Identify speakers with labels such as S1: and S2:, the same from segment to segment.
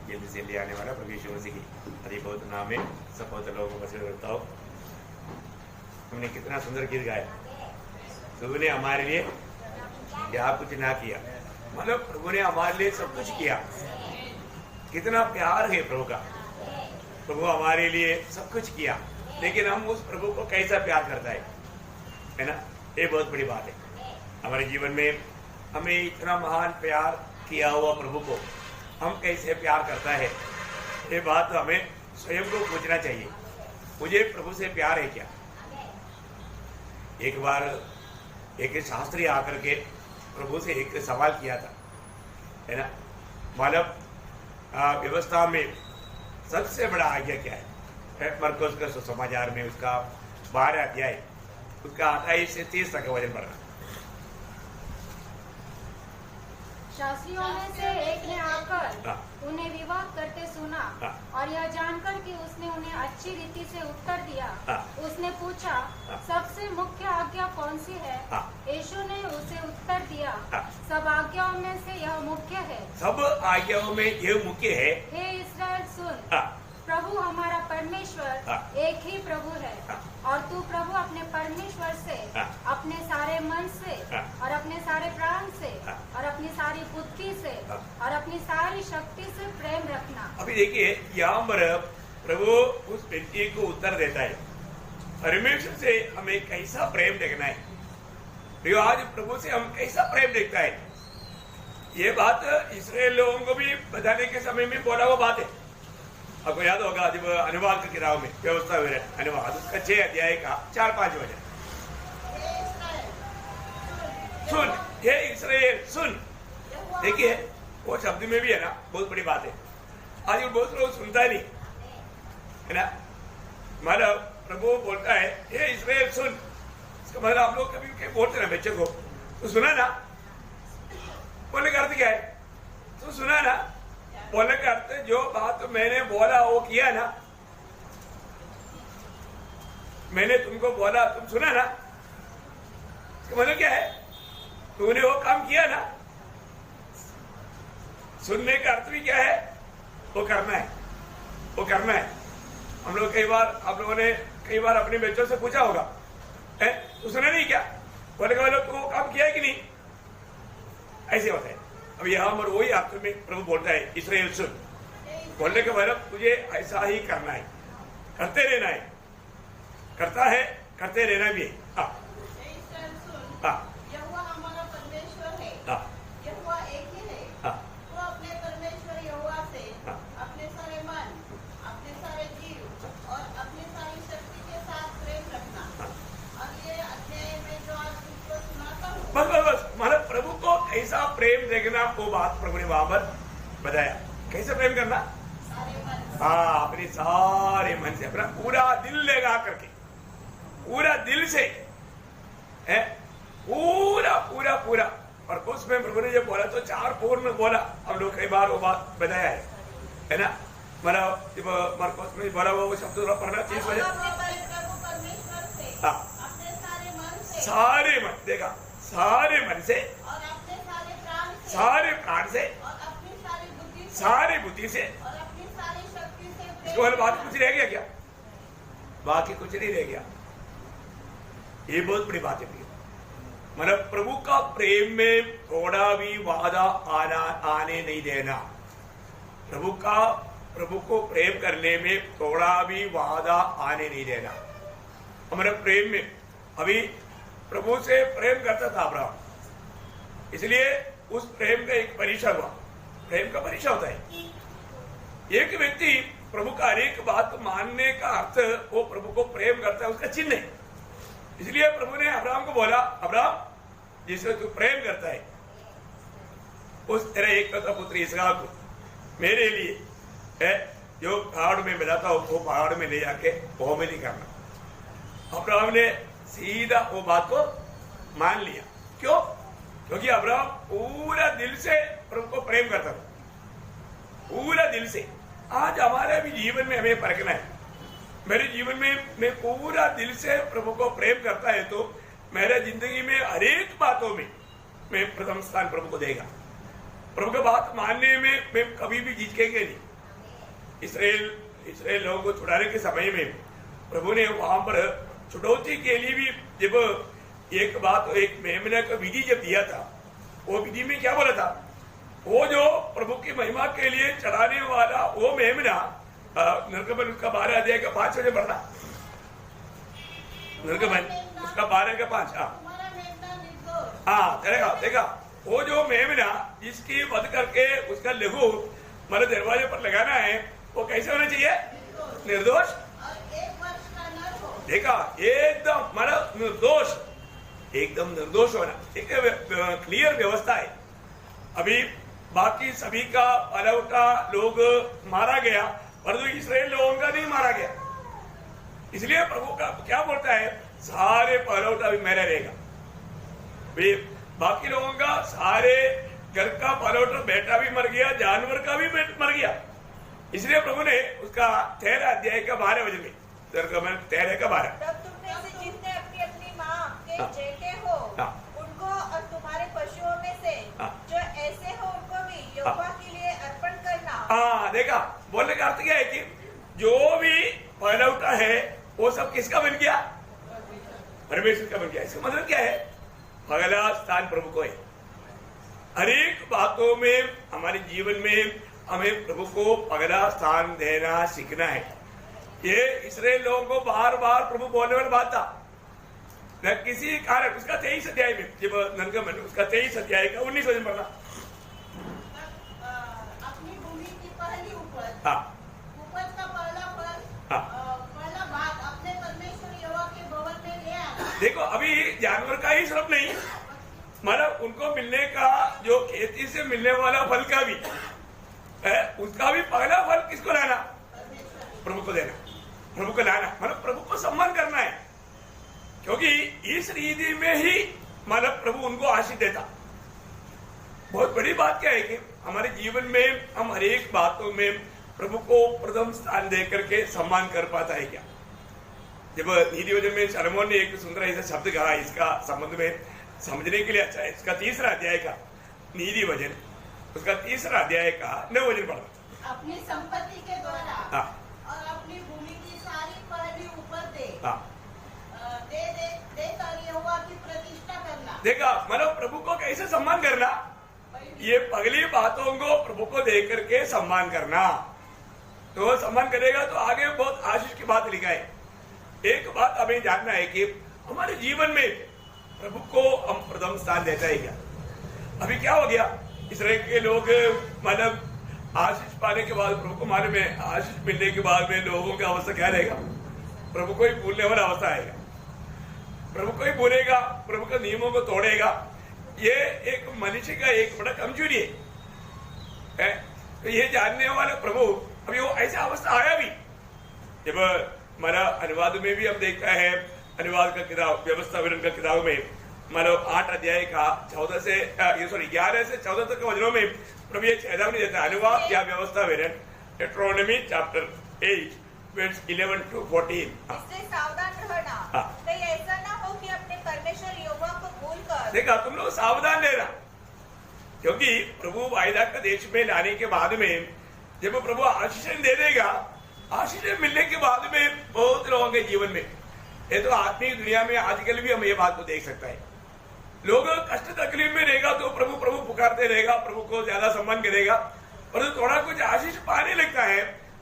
S1: जल्दी से ले आने वाला प्रभु यीशु मसीह की अति बहुत नाम है सब बहुत लोगों को बसे करता हूँ। हमने कितना सुंदर गीत गाया। प्रभु ने हमारे लिए क्या कुछ ना किया, मतलब प्रभु ने हमारे लिए सब कुछ किया। कितना प्यार है प्रभु का। प्रभु हमारे लिए सब कुछ किया, लेकिन हम उस प्रभु को कैसा प्यार करता है ना, ये बहुत बड़ी बात है। हमारे जीवन में हमें इतना महान प्यार किया हुआ प्रभु को हम कैसे प्यार करता है, ये बात हमें स्वयं को पूछना चाहिए। मुझे प्रभु से प्यार है क्या? एक बार एक शास्त्री आकर के प्रभु से एक सवाल किया था, है ना, मानव व्यवस्था में सबसे बड़ा आज्ञा क्या है? मरकुस का सुसमाचार में उसका 12 अध्याय उसका 28 से 30 तक वचन पढ़ना।
S2: शास्त्रियों में से एक ने आकर उन्हें विवाद करते सुना और यह जानकर कि उसने उन्हें अच्छी रीति से उत्तर दिया, उसने पूछा, सबसे मुख्य आज्ञा कौन सी है? यीशु ने उसे उत्तर दिया, सब आज्ञाओं में से यह मुख्य है। सब
S1: आज्ञाओं में यह मुख्य है।
S2: हे इस्राएल सुन, प्रभु हमारा परमेश्वर एक ही प्रभु है, और तू प्रभु अपने परमेश्वर से अपने सारे मन से और अपने सारे प्राण से और अपनी सारी बुद्धि से और अपनी सारी शक्ति से प्रेम रखना।
S1: अभी देखिए यहाँ पर प्रभु उस व्यक्ति को उत्तर देता है, परमेश्वर से हमें कैसा प्रेम देखना है। तो आज प्रभु से हम कैसा प्रेम देखता है, ये बात इस्राएल लोगों को भी बताने के समय में बोला हुआ बात है। आपको याद होगा जब अनुवाद की किताब में व्यवस्था हुई है, अनुवाद उसका 6 अध्याय का 4-5 वचन। सुन हे इस्राएल सुन। देखिए वो शब्द में भी है ना, बहुत बड़ी बात है। आज बहुत लोग सुनता नहीं है ना, मतलब प्रभु बोलता है हे इस्राएल सुन, इसका मतलब आप लोग कभी बोलते ना बच्चे को, तो सुना ना, बोलने का अर्थ क्या है? तो सुना ना, बोलने का अर्थ जो बात मैंने बोला वो किया ना, मैंने तुमको बोला तुम सुना ना, इसका मतलब क्या है? तूने वो काम किया ना। सुनने का अर्थ भी क्या है? वो करना है, वो करना है। हम लोग कई बार, आप लोगों ने कई बार अपने बच्चों से पूछा होगा, तो सुना नहीं क्या? बोले का मतलब तू वो काम किया है कि नहीं? ऐसे होता है। अब यहाँ पर वही अर्थ में प्रभु बोलता है इस्राएल सुन, बोलने का मतलब तुझे ऐसा ही करना है, करते रहना है, करता है, करते रहना भी है।
S3: यहोवा हमारा परमेश्वर है, यहोवा एक ही है। तो अपने परमेश्वर यहोवा से अपने सारे मन, अपने सारे जीव और अपनी सारी शक्ति के साथ प्रेम रखना। और ये अध्याय में जो आज तुमको सुनाता हूँ,
S1: बस मतलब प्रभु को कैसा प्रेम देखना, वो बात प्रभु ने वहां पर बताया। कैसे प्रेम करना? हाँ, अपने सारे मन से, अपना पूरा दिल लगा करके, पूरा दिल से है, पूरा पूरा पूरा। और उसमें प्रभु ने जब बोला तो 4 पूर्ण बोला। हम लोग कई बार वो बात बताया है ना, मतलब जब मरकुस में बोला वो शब्द पढ़ना 30 बजे। सारे मन, देखा, सारे मन से
S3: और अपने सारे प्राण से,
S1: सारे प्राण से
S3: और अपनी सारी बुद्धि से,
S1: सारी बुद्धि से,
S3: और अपनी सारी शक्ति से
S1: इसके बाद बाकी कुछ रह गया क्या? बाकी कुछ नहीं रह गया। ये बहुत बड़ी बात है। मतलब प्रभु का प्रेम में थोड़ा भी वादा आने नहीं देना। प्रभु को प्रेम करने में थोड़ा भी वादा आने नहीं देना। हमारे प्रेम में अभी प्रभु से प्रेम करता था अब्राहम, इसलिए उस प्रेम का एक परीक्षा हुआ। प्रेम का परीक्षा होता है। एक व्यक्ति प्रभु का एक बात मानने का अर्थ वो प्रभु को प्रेम करता है, उसका चिन्ह है। इसलिए प्रभु ने अब्राहम को बोला, अब्राहम जिसे तू प्रेम करता है उस तेरा एक पुत्र इसहाक को मेरे लिए है, जो पहाड़ में मिलाता हो वो पहाड़ में ले जाके वो में नहीं करना। अब्राहम ने सीधा वो बात को मान लिया। क्यों? क्योंकि अब्राहम पूरा दिल से प्रभु को प्रेम करता था, पूरा दिल से। आज हमारे भी जीवन में हमें परखना है। मेरे जीवन में मैं पूरा दिल से प्रभु को प्रेम करता है तो मेरे जिंदगी में हर एक बातों में मैं प्रथम स्थान प्रभु को देगा। प्रभु की बात मानने में कभी भी झिझकेंगे नहीं। इसराइल लोगों को छुड़ाने के समय में प्रभु ने वहां पर छुटौती के लिए भी जब एक मेमना का विधि जब दिया था, वो विधि में क्या बोला था, वो जो प्रभु की महिमा के लिए चढ़ाने वाला वो मेमना, निर्गमन उसका 12 अध्याय का 5 वचन पढ़ना, निर्गमन उसका 12 का 5। हाँ देखा वो जो मेमना जिसकी वध करके उसका लहू मतलब दरवाजे पर लगाना है, वो कैसे होना चाहिए, निर्दोष। देखा एकदम मतलब निर्दोष, एकदम निर्दोष होना, एक क्लियर व्यवस्था है। अभी बाकी सभी का पलौटा लोग मारा गया, परंतु इसराइल लोगों का नहीं मारा गया। इसलिए प्रभु का क्या बोलता है, सारे पलौटा भी मेरा रहेगा। बाकी लोगों का सारे घर का पलौटा, बेटा भी मर गया, जानवर का भी मर गया। इसलिए प्रभु ने उसका 13 अध्याय का 12 वचन में, 13 का 12,
S3: तब तुमने से जिसने अपनी अपनी माँ के जेठे हो उनको और तुम्हारे पशुओं में से जो ऐसे हो उनको भी यहोवा के लिए अर्पण करना।
S1: हाँ देखा, बोलने का अर्थ क्या है कि जो भी पहलौटा है वो सब किसका बन गया, परमेश्वर का बन गया। इसका मतलब क्या है, पहला स्थान प्रभु को है। हर एक बातों में हमारे जीवन में हमें प्रभु को पहला स्थान देना सीखना है। ये इसराइल लोगों को बार बार प्रभु बोलने वाली बात था, न किसी कारण। उसका 23 अध्याय में जब निर्गमन उसका 23 अध्याय का 19 वचन पढ़ना।
S3: अपनी भूमि की पहली उपज,
S1: हाँ
S3: उपज का पहला फल, पहला भाग अपने परमेश्वर यहोवा के भवन में ले आना।
S1: देखो अभी जानवर का ही सिर्फ नहीं, मतलब उनको मिलने का जो खेती से मिलने वाला फल का भी है, उसका भी पहला फल किसको लाना, प्रभु को देना, प्रभु को लाना, मतलब प्रभु को सम्मान करना है। क्योंकि इस रीति में ही मतलब प्रभु उनको आशीष देता। बहुत बड़ी बात क्या है कि हमारे जीवन में हम हर एक बातों में प्रभु को प्रथम स्थान दे करके सम्मान कर पाता है क्या। जब नीति वचन में शलोमोन ने एक सुंदर ऐसा शब्द कहा, इसका संबंध में समझने के लिए अच्छा है। इसका 3रा अध्याय का नीति वचन, उसका 3रा अध्याय का 9 वचन पढ़ा।
S3: अपनी संपत्ति के द्वारा और अपनी भूमि की सारी पहली उपज दे यहोवा की प्रतिष्ठा करना। देखा
S1: मतलब प्रभु को कैसे सम्मान करना, ये पगली बातों को प्रभु को दे करके सम्मान करना। तो सम्मान करेगा तो आगे बहुत आशीष की बात लिखा है। एक बात हमें जानना है कि हमारे जीवन में प्रभु को हम प्रथम स्थान देता है क्या। अभी क्या हो गया, इसराइल के लोग मतलब आशीष पाने के बाद प्रभु को मालूम है, आशीष मिलने के बाद में लोगों की अवस्था क्या रहेगा, प्रभु को ही भूलने वाला अवस्था आएगा, प्रभु को ही भूलेगा, प्रभु के नियमों को तोड़ेगा। ये एक मनुष्य का एक बड़ा कमजोरी है। तो ये जानने वाला प्रभु, अभी वो ऐसा अवस्था आया भी। जब हमारा अनुवाद में भी हम देखता है, अनुवाद का किताब व्यवस्था विवरण का किताब में मतलब 8 अध्याय का 11 से 14 तक वचनों में प्रभु ये चेतावनी देता है। अनुवाद या व्यवस्था विवरण deuteronomy chapter 8 verse 11 to 14।
S3: इससे सावधान रहना, कहीं ऐसा ना हो कि अपने परमेश्वर यहोवा को भूलकर।
S1: देखा, तुम लोग सावधान रहना, क्योंकि प्रभु वायदा का देश में लाने के बाद में जब प्रभु आशीष दे देगा, आशीष मिलने के बाद में बहुत लोगों के जीवन में, ये तो आत्मिक दुनिया में आजकल भी हम ये बात को देख सकता है, लोग कष्ट तकलीफ में रहेगा तो प्रभु प्रभु पुकारते रहेगा, प्रभु को ज्यादा सम्मान करेगा, और थोड़ा कुछ आशीष पाने लगता है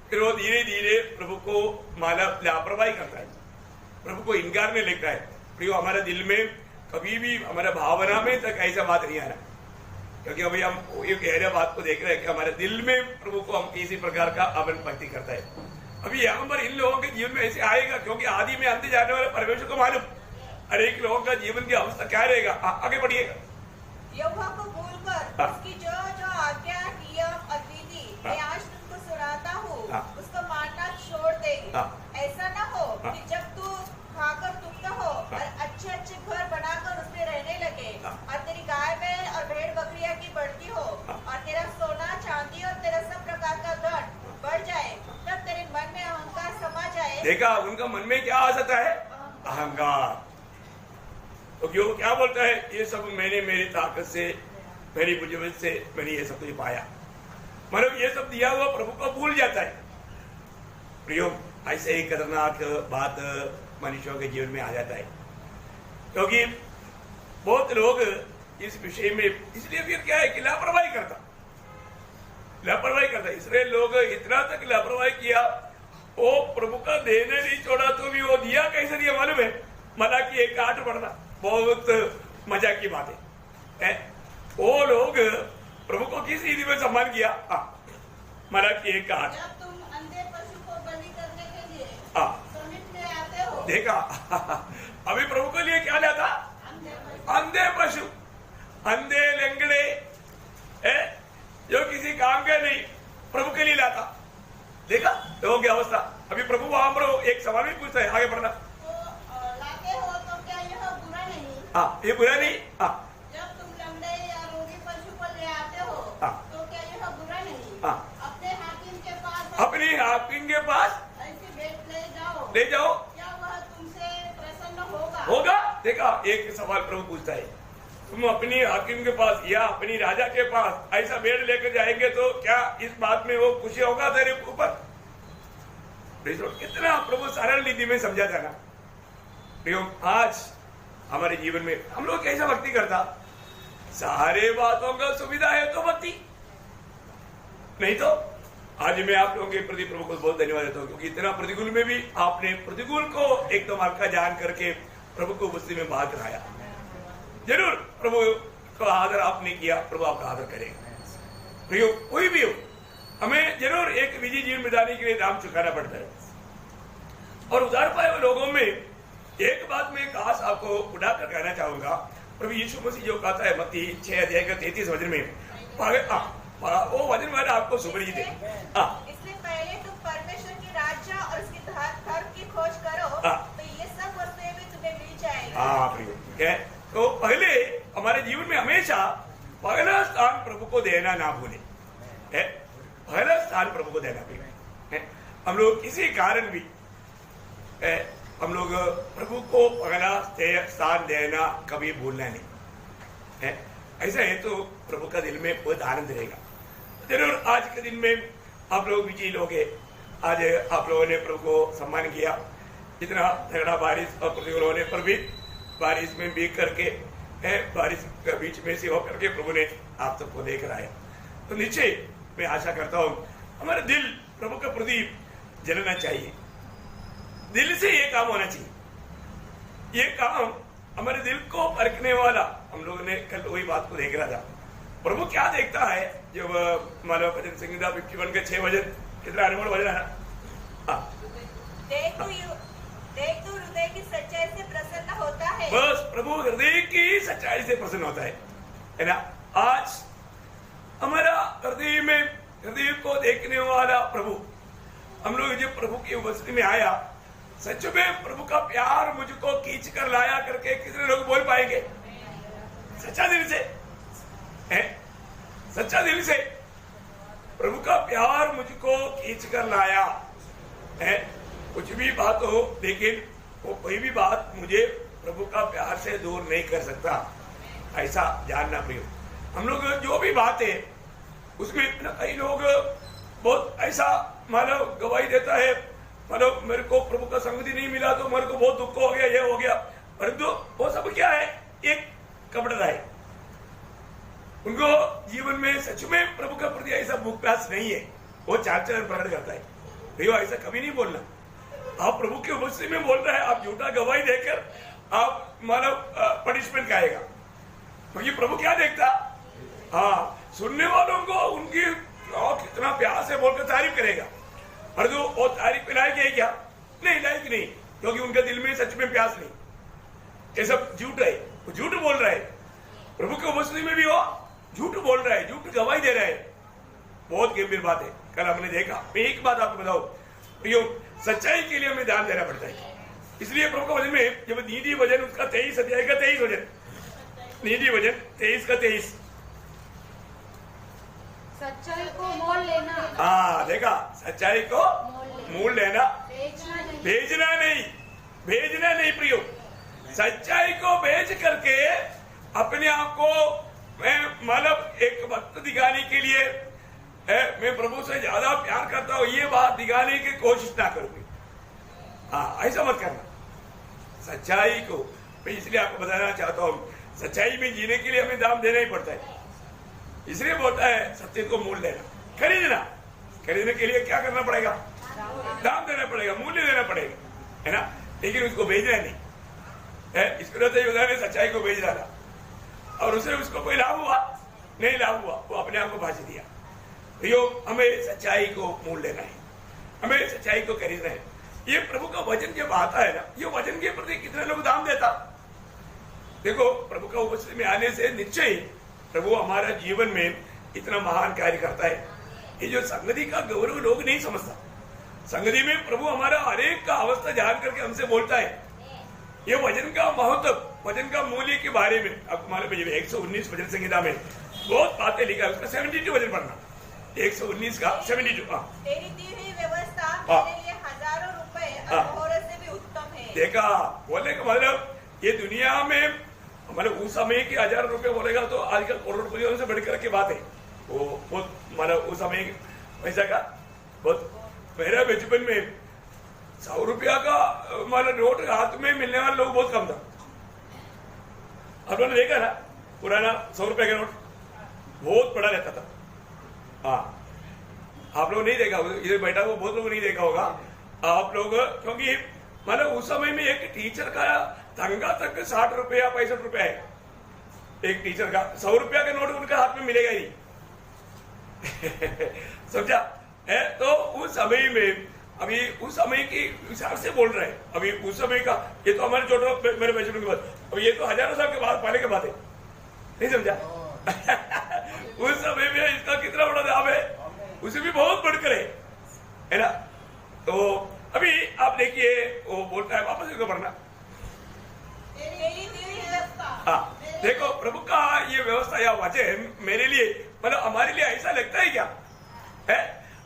S1: फिर वो धीरे धीरे प्रभु को मानव लापरवाही करता है, प्रभु को इनकारने लगता है। फिर हमारे दिल में कभी भी हमारे भावना में तक ऐसा बात नहीं आ रहा, क्योंकि अभी हम ये गहरा बात को देख रहे हैं कि हमारे दिल में प्रभु को हम किसी प्रकार का अवन भक्ति करता है। अभी यहाँ पर इन लोगों के जीवन में ऐसे आएगा, क्योंकि आदि में अंत जाने वाले परमेश्वर को मालूम हर एक लोगों का जीवन की अवस्था क्या रहेगा। आगे बढ़िएगा।
S3: यहोवा को भूलकर उसकी जो जो आज्ञा नियम और विधि मैं आज तुमको सुनाता हूँ उसको मानना छोड़ देगी। ऐसा ना हो कि जब तू खाकर तुमका हो और अच्छे अच्छे घर बनाकर उसमें रहने लगे और तेरी गाय बैल और भेड़ बकरियां की बढ़ती हो और तेरा सोना चांदी और तेरा सब प्रकार का धन बढ़ जाए, तब तेरे मन में अहंकार समा जाए।
S1: देखा, उनका मन में क्या आ जाता है, अहंकार। तो क्यों क्या बोलता है, ये सब मैंने मेरी ताकत से मेरी बुजुर्ग से मैंने ये सब कुछ पाया। मतलब ये सब दिया हुआ प्रभु को भूल जाता है। प्रियो, ऐसे ही खतरनाक बात मनुष्यों के जीवन में आ जाता है, क्योंकि बहुत लोग इस विषय में इसलिए फिर क्या है कि लापरवाही करता। इसराइल लोग इतना तक लापरवाही किया, वो प्रभु का देने नहीं छोड़ा तो भी वो दिया कैसे दिया मालूम है? मलाकी 1:8 पढ़ना, बहुत मजा की बात है। वो लोग प्रभु को किस रीति में सम्मान किया? मलाकी 1:8।
S3: जब तुम अंधे पशु को बलि करने के लिए समीप में आते हो।
S1: देखा अभी प्रभु के लिए क्या लाता? अंधे पशु, अंधे लंगड़े जो किसी काम के नहीं, प्रभु के लिए लाता। देखा लोगों की अवस्था। अभी प्रभु वहां पर एक सवाल भी पूछता है, आगे बढ़ना।
S3: तो लाते हो तो क्या यह बुरा नहीं?
S1: ये बुरा नहीं।
S3: जब तुम लंगड़े या रोगी पशु को ले आते हो तो क्या यह बुरा नहीं? अपने हाकिम के पास ऐसी भेंट ले जाओ। क्या वह तुमसे प्रसन्न होगा?
S1: देखा, एक सवाल प्रभु पूछता है, तुम अपनी हाकिम के पास या अपनी राजा के पास ऐसा भेंट लेकर जाएंगे तो क्या इस बात में वो खुशी होगा तेरे ऊपर? कितना प्रभु सरल रीति में समझाता ना। आज हमारे जीवन में हम लोग कैसा भक्ति करता? सारे बातों का सुविधा है तो भक्ति, नहीं तो आज मैं आप लोगों के प्रति प्रभु को बहुत धन्यवाद देता हूँ, क्योंकि इतना प्रतिकूल में भी आपने प्रतिकूल को एकदम हल्का जान करके प्रभु को उपस्थिति में बात कराया। जरूर प्रभु को आदर आपने किया, प्रभु आपका आदर करेगा। प्रियो, कोई भी हो, हमें जरूर एक विजय जीवन बिताने के लिए दाम चुकाना पड़ता है। और उधार पाए हुए लोगों में एक बात में खास आपको उठाकर कहना चाहूंगा। प्रभु यीशु मसीह जो कहता है मत्ती 6:33 वचन में, वो वचन मैंने आपको सुपरिचित है।
S3: इसलिए पहले तुम परमेश्वर की राज्य और उसकी धर्म की खोज करो, तो ये सब वस्तुएं भी तुम्हें मिल जाएंगी।
S1: प्रियो, तो पहले हमारे जीवन में हमेशा पहला स्थान प्रभु को देना ना भूले। पहला स्थान प्रभु को देना भी हम लोग किसी कारण भी हम लोग प्रभु को पहला स्थान देना कभी भूलना नहीं है। ऐसा है तो प्रभु का दिल में बहुत आनंद रहेगा। जरूर आज के दिन में आप लोग विजयी लोग हैं। आज आप लोगों ने प्रभु को सम्मान किया। इतना तगड़ा बारिश और प्रतिकूल होने पर भी बारिश में भीग करके बारिश के बीच में से होकर के प्रभु ने आप सबको लेकर आया। तो नीचे मैं आशा करता हूँ हमारा दिल प्रभु के प्रति जलना चाहिए। दिल से ये काम होना चाहिए। ये काम हमारे दिल को परखने वाला, हम लोगों ने कल वही बात को देख रहा था। प्रभु क्या देखता है जब मानव भजन संहिता 51 के 6 वचन, कितना अनमोल वचन है ना।
S3: देख तू हृदय की सच्चाई से प्रसन्न होता है।
S1: बस प्रभु हृदय की सच्चाई से प्रसन्न होता है ना। आज हमारा हृदय को देखने वाला प्रभु, हम लोग जब प्रभु की उपस्थिति में आया, सच में प्रभु का प्यार मुझको खींच कर लाया करके कितने लोग बोल पाएंगे? सच्चा दिल से सच्चा दिल से प्रभु का प्यार मुझको खींच कर लाया है। कुछ भी बात हो, लेकिन वो कोई भी बात मुझे प्रभु का प्यार से दूर नहीं कर सकता, ऐसा जानना प्रिय। हम लोग जो भी बात है उसमें कई लोग बहुत ऐसा मानो गवाही देता है, मानो मेरे को प्रभु का संगति नहीं मिला तो मेरे को बहुत दुख हो गया, ये हो गया। परंतु वो सब क्या है? एक कपड़ा है। उनको जीवन में सच में प्रभु का प्रति ऐसा भूख प्यास नहीं है। वो चार प्रकट करता है। भैया ऐसा कभी नहीं बोलना। आप प्रभु की उपस्थिति में बोल रहे हैं, आप झूठा गवाही देकर आप मानो पनिशमेंट खाएगा। क्योंकि प्रभु क्या देखता? सुनने वालों को उनकी कितना प्यार से बोलकर तारीफ करेगा। और जो वो तारीफ के लायक है क्या? नहीं, लायक नहीं, क्योंकि उनके दिल में सच में प्यास नहीं। ये सब झूठ है, वो झूठ बोल रहा है। प्रभु की उपस्थिति में भी वो झूठ बोल रहा है, झूठ गवाही दे रहा है। बहुत गंभीर बात है। कल हमने देखा। मैं एक बात आपको बताऊं प्रियो, सच्चाई के लिए हमें ध्यान देना पड़ता है। इसलिए प्रभु का वचन में जब नीति वचन उसका 23 अध्याय का 23 वचन, नीति वचन 23 का 23,
S2: सच्चाई को मोल लेना।
S1: देखा, सच्चाई को मोल लेना, भेजना नहीं प्रियो। सच्चाई को बेच करके अपने आप को मैं मतलब एक भक्त दिखाने के लिए मैं प्रभु से ज्यादा प्यार करता हूं, ये बात दिखाने की कोशिश ना करूंगी। हाँ, ऐसा मत करना। सच्चाई को मैं इसलिए आपको बताना चाहता हूं, सच्चाई में जीने के लिए हमें दाम देना ही पड़ता है। इसलिए बोलता है सत्य को मूल्य देना, खरीदना। खरीदने के लिए क्या करना पड़ेगा? दाम देना पड़ेगा, मूल्य देना पड़ेगा, है ना। लेकिन उसको भेजना नहीं है। ईश्वर युद्धा ने सच्चाई को भेज डाला और उससे उसको कोई लाभ हुआ नहीं, लाभ हुआ, वो अपने आप को फांसी दिया। तो हमें सच्चाई को मूल्य लेना है, हमें सच्चाई को खरीदना है। ये प्रभु का वचन जब आता है ना, ये वचन के प्रति कितने लोग दाम देता। देखो, प्रभु का उपस्थिति में आने से निश्चय प्रभु हमारा जीवन में इतना महान कार्य करता है। ये जो संगति का गौरव लोग नहीं समझता। संगति में प्रभु हमारा हरेक का अवस्था जान करके हमसे बोलता है। ये वचन का महत्व, वचन का मूल्य के बारे में आपको मालूम है। 119 वचन संहिता में बहुत बातें लिखा है। उसका 72 वचन पढ़ना, 119 का 72।
S3: तेरी दी हुई व्यवस्था मेरे लिए हजारों रुपए और मोहरों से भी उत्तम है। देखा,
S1: बोलने का मतलब ये दुनिया में मतलब उस समय के हजारों रुपए बोलेगा तो आजकल करोड़पतियों से बढ़कर के बात है। वो बहुत मतलब उस समय पैसा का बहुत। मेरा बचपन में 100 रुपया का मतलब नोट हाथ में मिलने वाले लोग बहुत कम था। आप लोगों ने देखा ना, पुराना 100 रुपए का नोट बहुत बड़ा रहता था। हाँ, आप लोग नहीं देखा, इधर बैठा हुआ बहुत लोग नहीं देखा होगा आप लोग, क्योंकि मतलब उस समय में एक टीचर का तंगा तक 60 रुपया 65 रुपया है एक टीचर का। 100 रुपया का नोट उनका हाथ में मिलेगा ही। समझा है। तो उस समय में, अभी उस समय के हिसाब से बोल रहे हैं। अभी उस समय का, ये तो हमारे छोटे मेरे बचपन की बात, अब ये तो हजारों साल के बाद पहले की बात है, नहीं समझा। उस समय में इसका कितना बड़ा दाम है, उसे भी बहुत बढ़कर है ना। तो अभी आप देखिए, वो बोलता है वापस इसको पढ़ना। हाँ, देखो, प्रभु का ये व्यवस्था या वचन मेरे लिए, मतलब हमारे लिए ऐसा लगता है क्या है?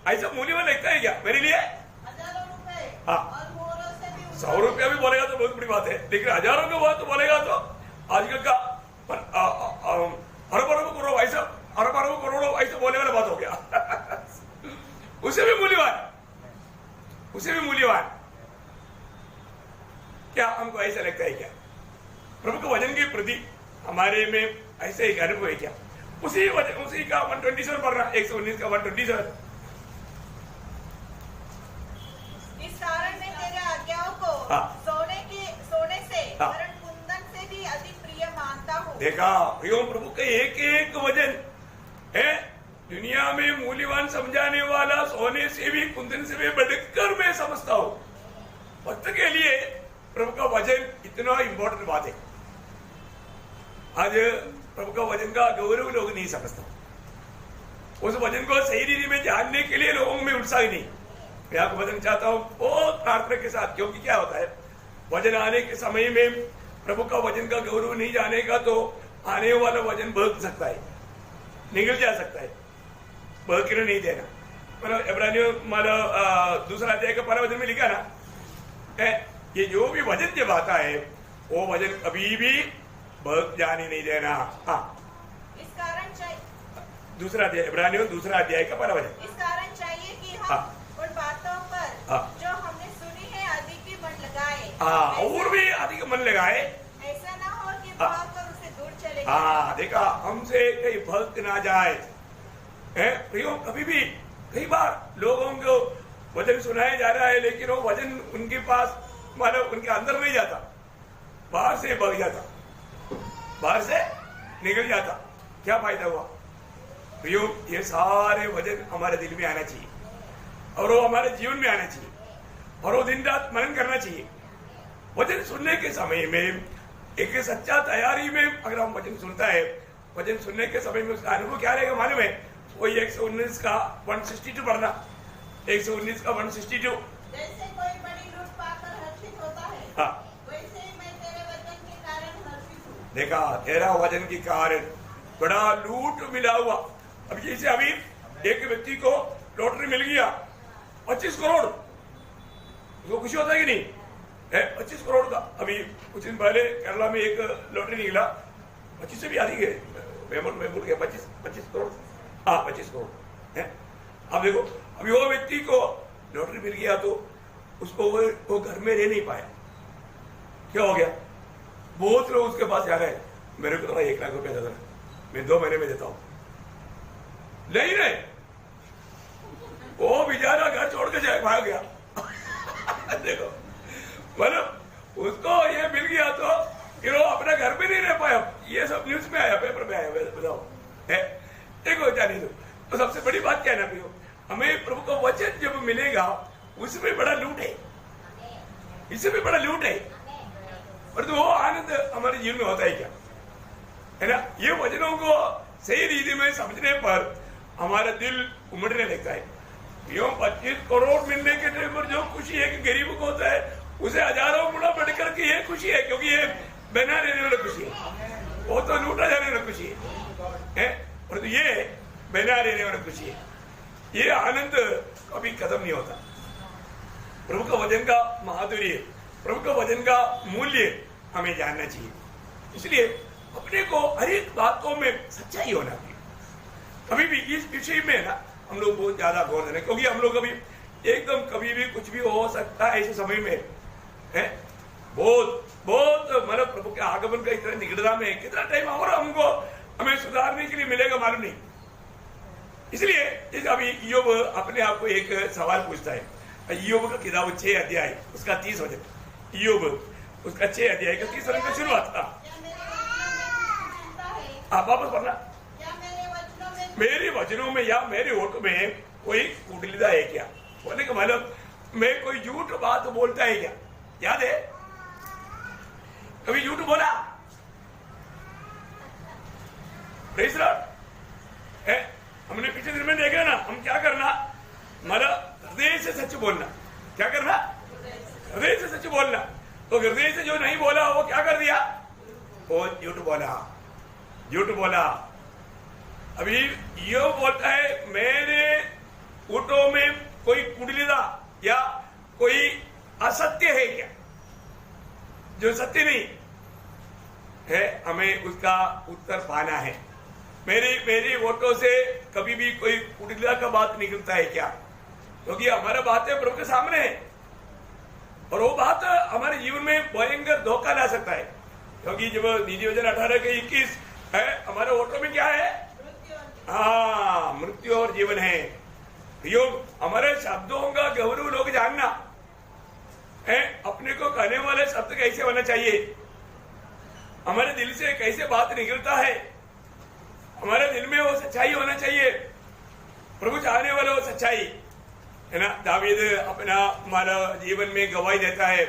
S1: ऐसा मूल्यवान लगता है क्या मेरे लिए?
S3: हजारों रुपए।
S1: हाँ, 100
S3: 100
S1: रुपया भी बोलेगा तो बहुत बड़ी बात है, लेकिन हजारों के बाद तो बोलेगा तो आजकल का अरब करोड़ ऐसा, अरब करोड़ों ऐसा बोलने वाला बात हो गया। उसे भी मूल्यवान, उसे भी मूल्यवान। क्या हमको ऐसा लगता है क्या? प्रभु के वचन के प्रति हमारे में ऐसे एक अनुभव है क्या? उसी का 127 पढ़ रहा, 119 का 127।
S3: इस कारण मैं तेरे आज्ञाओं को सोने से वरन कुंदन से भी अधिक प्रिय मानता हूँ। देखा,
S1: प्रभु का एक एक वचन है दुनिया में मूल्यवान समझाने वाला सोने से भी कुंदन से भी बढ़कर मैं समझता हूँ। भक्त के लिए प्रभु का वचन इतना इंपॉर्टेंट बात है। आज प्रभु का वचन का गौरव लोग नहीं समझता। उस वचन को सही रीति में जानने के लिए लोगों में उत्साह नहीं। मैं आपको बताना चाहता हूँ बहुत प्रार्थना के साथ, क्योंकि क्या होता है, वचन आने के समय में प्रभु का वचन का गौरव नहीं जानेगा तो आने वाला वचन बहक सकता है, निकल जा सकता है। बहकने नहीं देना। मतलब इब्रानियों मतलब दूसरा अध्याय का 12 वचन में लिखा ना, ये जो भी वचन जब आता है वो वचन कभी भी बहक जाने नहीं देना। हाँ,
S3: इस कारण चाहिए,
S1: दूसरा अध्याय इब्रानियों दूसरा अध्याय का 12 वचन।
S3: इस कारण चाहिए कि हम उन बातों पर जो हमने सुनी है अधिक भी मन लगाए।
S1: हाँ, और भी अधिक मन लगाए।
S3: ऐसा ना हो कि भाग कर उसे दूर चले।
S1: हाँ, देखा, हमसे कहीं भक्त ना जाए। प्रियो, कभी भी कई बार लोगों को वचन सुनाया जा रहा है, लेकिन वो वचन उनके पास मतलब उनके अंदर नहीं जाता, बाहर से बह जाता, बाहर से निकल जाता। क्या फायदा हुआ? प्रियो, ये सारे वचन हमारे दिल में आना चाहिए और वो हमारे जीवन में आना चाहिए और वो दिन रात मनन करना चाहिए। वचन सुनने के समय में एक सच्चा तैयारी में अगर हम वचन सुनता है, वचन सुनने के समय में उसका अनुभव क्या रहेगा मालूम है? वही 119 का 162 पढ़ना, 119 का 162।
S3: जैसे कोई बड़ी लूट पाकर हर्षित होता है,
S1: हाँ,
S3: वैसे ही मैं तेरे वचन के कारण हर्षित हूँ।
S1: देखा, तेरा वचन के कारण बड़ा लूट मिला हुआ। अब जैसे अभी एक व्यक्ति को लॉटरी मिल गया 25 करोड़, उसको खुशी होता है कि नहीं? 25 करोड़ का। अभी कुछ दिन पहले केरला में एक लॉटरी निकला, 25 से भी अधिक है, पेमेंट में भूल गया 25 करोड़, हाँ 25 करोड़ है। अब देखो, अभी वो व्यक्ति को लॉटरी मिल गया तो उसको वो घर में रह नहीं पाया, क्या हो गया? बहुत लोग उसके पास जा रहे हैं, मेरे को तो 1 लाख रुपया दे दो, मैं 2 महीने में देता हूं। नहीं, वो बेचारा घर छोड़ के भाग गया। देखो, मतलब उसको ये मिल गया तो फिर वो अपना घर में नहीं रह पाया। ये सब न्यूज में आया, पेपर में आया, बताओ है। देखो जाने दो, तो सबसे बड़ी बात क्या है ना प्रियो, हमें प्रभु का वचन जब मिलेगा उसमें बड़ा लूट है, इससे भी बड़ा लूट है, और तो वो आनंद हमारे जीवन में होता है क्या, है ना? ये वचनों को सही रीति में समझने पर हमारा दिल उमड़ने लगता है। यो 25 करोड़ मिलने के टाइम पर जो खुशी है कि गरीब को होता है, उसे हजारों गुना बढ़ करके ये खुशी है, क्योंकि ये बना रहने वाला खुशी है, वो तो लूटा जाने वाला खुशी है, और तो ये बना रहने वाला खुशी है। ये आनंद कभी खत्म नहीं होता। प्रभु का वचन का माधुर्य, प्रभु का वचन का मूल्य हमें जानना चाहिए। इसलिए अपने को हर एक बातों में सच्चाई होना चाहिए। कभी भी इस विषय में ना हम लोग बहुत ज्यादा गौर देना, क्योंकि हम लोग अभी एकदम कभी भी कुछ भी हो सकता है ऐसे समय में है। बहुत मतलब प्रभु के आगमन का इतना निकटता में कितना टाइम और हमको हमें सुधारने के लिए मिलेगा मालूम नहीं। इसलिए अभी ईयोब अपने आप को एक सवाल पूछता है। ईयोब का किताब 6 अध्याय उसका 30 वचन, ईयोब उसका 6 अध्याय का 30 वचन का शुरुआत। आप वापस पढ़ना। मेरे वचनों में या मेरे होठ में कोई कुटिलता है क्या? बोलने का मतलब मैं कोई झूठ बात बोलता है क्या? याद है कभी झूठ बोला? Praise Lord. हमने पिछले दिन में देखा ना, हम क्या करना, मतलब हृदय से सच बोलना। क्या करना? हृदय से सच बोलना। तो हृदय से जो नहीं बोला वो क्या कर दिया? वो झूठ बोला। अभी यो बोलता है मेरे होठों में कोई कुटिलता या कोई असत्य है क्या? जो सत्य नहीं है, हमें उसका उत्तर पाना है। मेरी होठों से कभी भी कोई कुटिलता का बात निकलता है क्या? क्योंकि हमारा बातें प्रभु के सामने है, और वो बात हमारे जीवन में भयंकर धोखा ला सकता है। क्योंकि जब नीति वचन 18 के 21 है, हमारे होठों में क्या है? हाँ, मृत्यु और जीवन है। योग हमारे शब्दों का गौरव लोग जानना है। अपने को कहने वाले शब्द कैसे होना चाहिए, हमारे दिल से कैसे बात निकलता है, हमारे दिल में वो सच्चाई होना चाहिए। प्रभु चाहने वाला वो सच्चाई है ना। दावीद अपना हमारा जीवन में गवाही देता है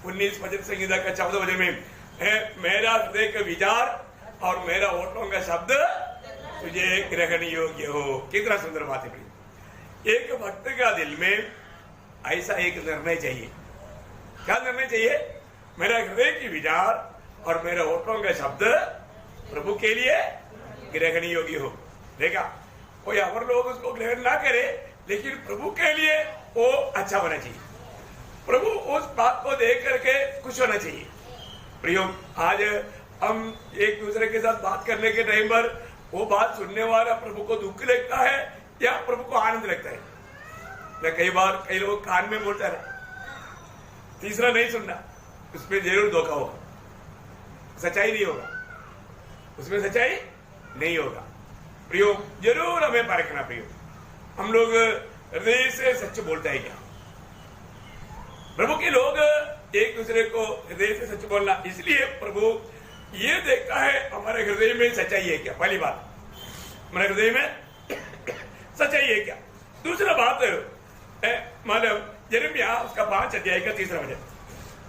S1: 19 भजन संहिता का 14 वचन में है, मेरा हृदय का विचार और मेरा होठों का शब्द तुझे ग्रहण योग्य हो। कितना सुंदर बात है। एक भक्त का दिल में ऐसा एक निर्णय चाहिए। क्या निर्णय चाहिए? मेरा हृदय की विचार और मेरे होठों का शब्द प्रभु के लिए ग्रहण योग्य हो। देखा, कोई और लोग उसको ग्रहण ना करे, लेकिन प्रभु के लिए वो अच्छा होना चाहिए। प्रभु उस बात को देख करके खुश होना चाहिए। प्रियो, आज हम एक दूसरे के साथ बात करने के टाइम पर वो बात सुनने वाला प्रभु को दुख लगता है या प्रभु को आनंद लगता है? मैं कई बार कई लोग कान में बोलता है, तीसरा नहीं सुनना, उसमें जरूर धोखा होगा, सच्चाई नहीं होगा, उसमें सच्चाई नहीं होगा। प्रियो, जरूर हमें परखना। प्रियो, हम लोग हृदय से सच बोलता है क्या? प्रभु के लोग एक दूसरे को हृदय से सच बोलना, इसलिए प्रभु ये देखता है हमारे हृदय में सच्चाई है क्या। पहली बात, हमारे हृदय में सच्चाई है क्या। दूसरा बात मतलब यिर्मयाह उसका 5 अध्याय का 3 वचन,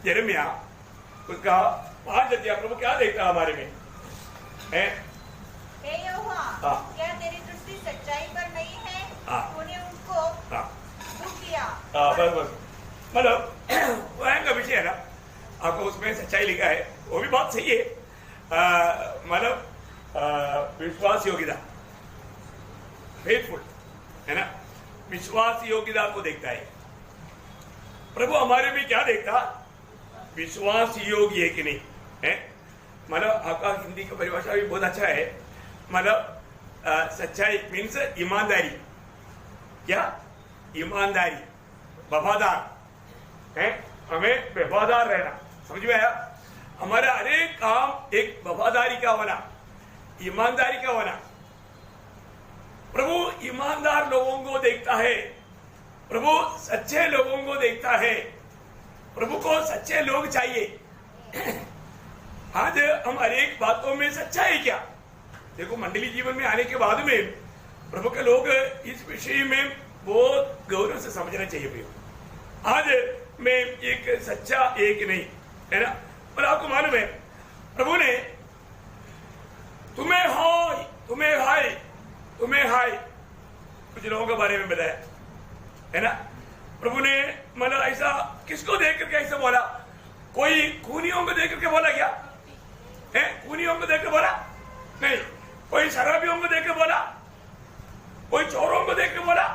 S1: यिर्मयाह उसका 5 अध्याय, प्रभु क्या देखता हमारे में है?
S3: क्या तेरी दृष्टि सच्चाई पर नहीं है? तूने उनको दुख दिया।
S1: बस मतलब वह का विषय है ना, आपको उसमें सच्चाई लिखा है, वो भी बात सही है। मतलब विश्वास योग्यता, फेथफुल है ना, विश्वास योग्यता को देखता है प्रभु। हमारे में क्या देखता? विश्वास योग्य है कि नहीं है। मतलब आपका हिंदी का परिभाषा भी बहुत अच्छा है। मतलब सच्चाई मीन्स ईमानदारी, क्या ईमानदारी, वफादार है, हमें वफादार रहना, समझ में आया? हमारा हर एक काम एक वफादारी का होना, ईमानदारी का होना। प्रभु ईमानदार लोगों को देखता है, प्रभु सच्चे लोगों को देखता है, प्रभु को सच्चे लोग चाहिए। आज हम हर एक बातों में सच्चा है क्या? देखो, मंडली जीवन में आने के बाद में प्रभु के लोग इस विषय में बहुत गौरव से समझना चाहिए भैया। आज मैं एक सच्चा एक नहीं है ना, पर आपको मालूम है प्रभु ने तुम्हें हाय तुम्हें हाय तुम्हें हाय कुछ लोगों के बारे में बताया है ना। प्रभु ने मतलब ऐसा किसको देख करके ऐसा बोला? कोई खूनियों को देख करके बोला क्या है? खूनियों को देख कर बोला नहीं। कोई शराबियों को देख कर बोला? कोई चोरों को देख कर बोला?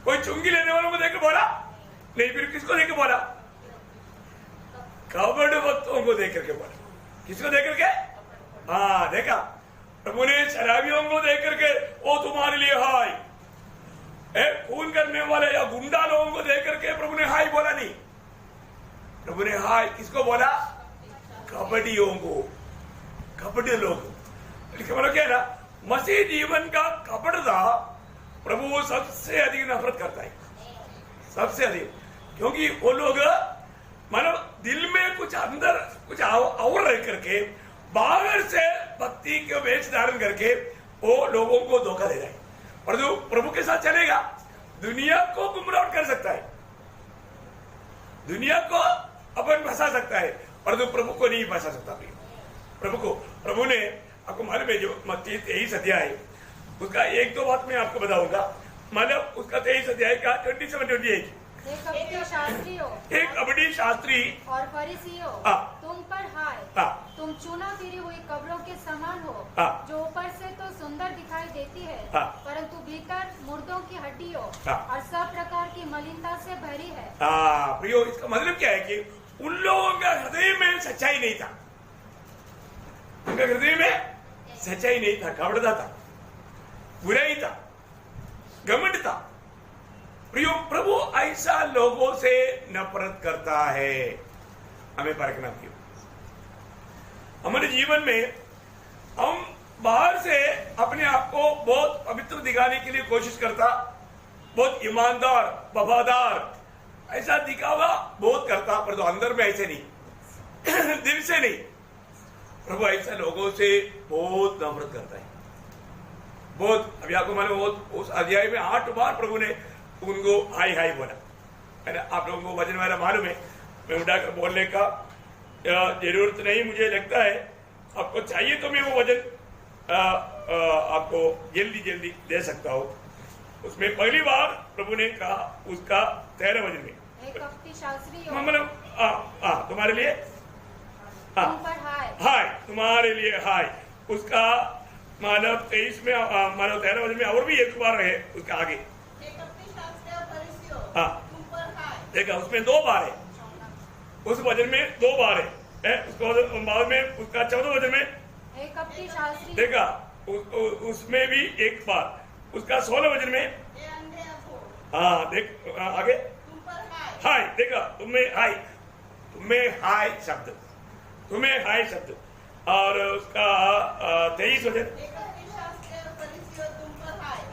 S1: कोई चुंगी लेने वालों को देख कर बोला नहीं। फिर किसको देख कर बोला? कपट भक्तों को देख करके बोला। किसको देख करके? हाँ, देखा प्रभु ने शराबियों को देख करके वो तुम्हारे लिए हाय, खून करने वाले या गुंडा लोगों को देख करके प्रभु ने हाय बोला नहीं। प्रभु ने हाय किसको बोला? कपटियों को, कपटी लोग। मतलब क्या है ना, मसीह जीवन का कपट था प्रभु सबसे अधिक नफरत करता है, सबसे अधिक। क्योंकि वो लोग मतलब दिल में कुछ अंदर कुछ और रह करके बाहर से भक्ति के वेश धारण करके वो लोगों को धोखा दे रहा है। और जो प्रभु के साथ चलेगा दुनिया को गुमराह कर सकता है, दुनिया को अपन फंसा सकता है, और जो प्रभु को नहीं फंसा सकता। प्रभु को, प्रभु ने आपको मालूम है जो मत्ती 23 अध्याय उसका एक दो बात मैं आपको बताऊंगा। मतलब उसका 23 अध्याय का 27-28
S2: एक कपटी शास्त्री
S1: और फरीसियों
S2: तुम पर हाय, तुम चुना फिरी हुई कब्रों के समान हो, जो ऊपर से तो सुंदर दिखाई देती है, परंतु भीतर मुर्दों की हड्डियों और सब प्रकार की मलिनता से भरी है।
S1: प्रियो, इसका मतलब क्या है कि उन लोगों का हृदय में सच्चाई नहीं था, उनका हृदय में सच्चाई नहीं था, कपटता था, बुराई था, घमंड था। प्रियो, प्रभु ऐसा लोगों से नफरत करता है। हमें परखना क्यों? हमारे जीवन में हम बाहर से अपने आप को बहुत पवित्र दिखाने के लिए कोशिश करता, बहुत ईमानदार, वफादार ऐसा दिखावा बहुत करता, पर तो अंदर में ऐसे नहीं, दिल से नहीं। प्रभु ऐसा लोगों से बहुत नफरत करता है, बहुत। अभी आपको मालूम, उस अध्याय में 8 बार प्रभु ने उनको हाय हाय बोला है ना। आप लोगों को वजन वाला मालूम है, मैं उठाकर बोलने का जरूरत नहीं मुझे लगता है। आपको चाहिए तो मैं वो वजन आपको जल्दी जल्दी दे सकता हूँ। उसमें पहली बार प्रभु ने कहा उसका 13 वजन में, मतलब तुम्हारे लिए हाय, तुम्हारे लिए हाय। उसका मानव 23 में मानव 13 वजन में और भी एक बार है उसका आगे। देखा, उसमें 2 बार है, उस वजन में 2 बार है। उसको बाद में उसका 14 वजन में देखा, उसमें भी एक बार, उसका 16 वजन में। देख आगे हाय, देखा तुम्हें हाय शब्द, तुम्हें हाय शब्द। और उसका 23 वजन,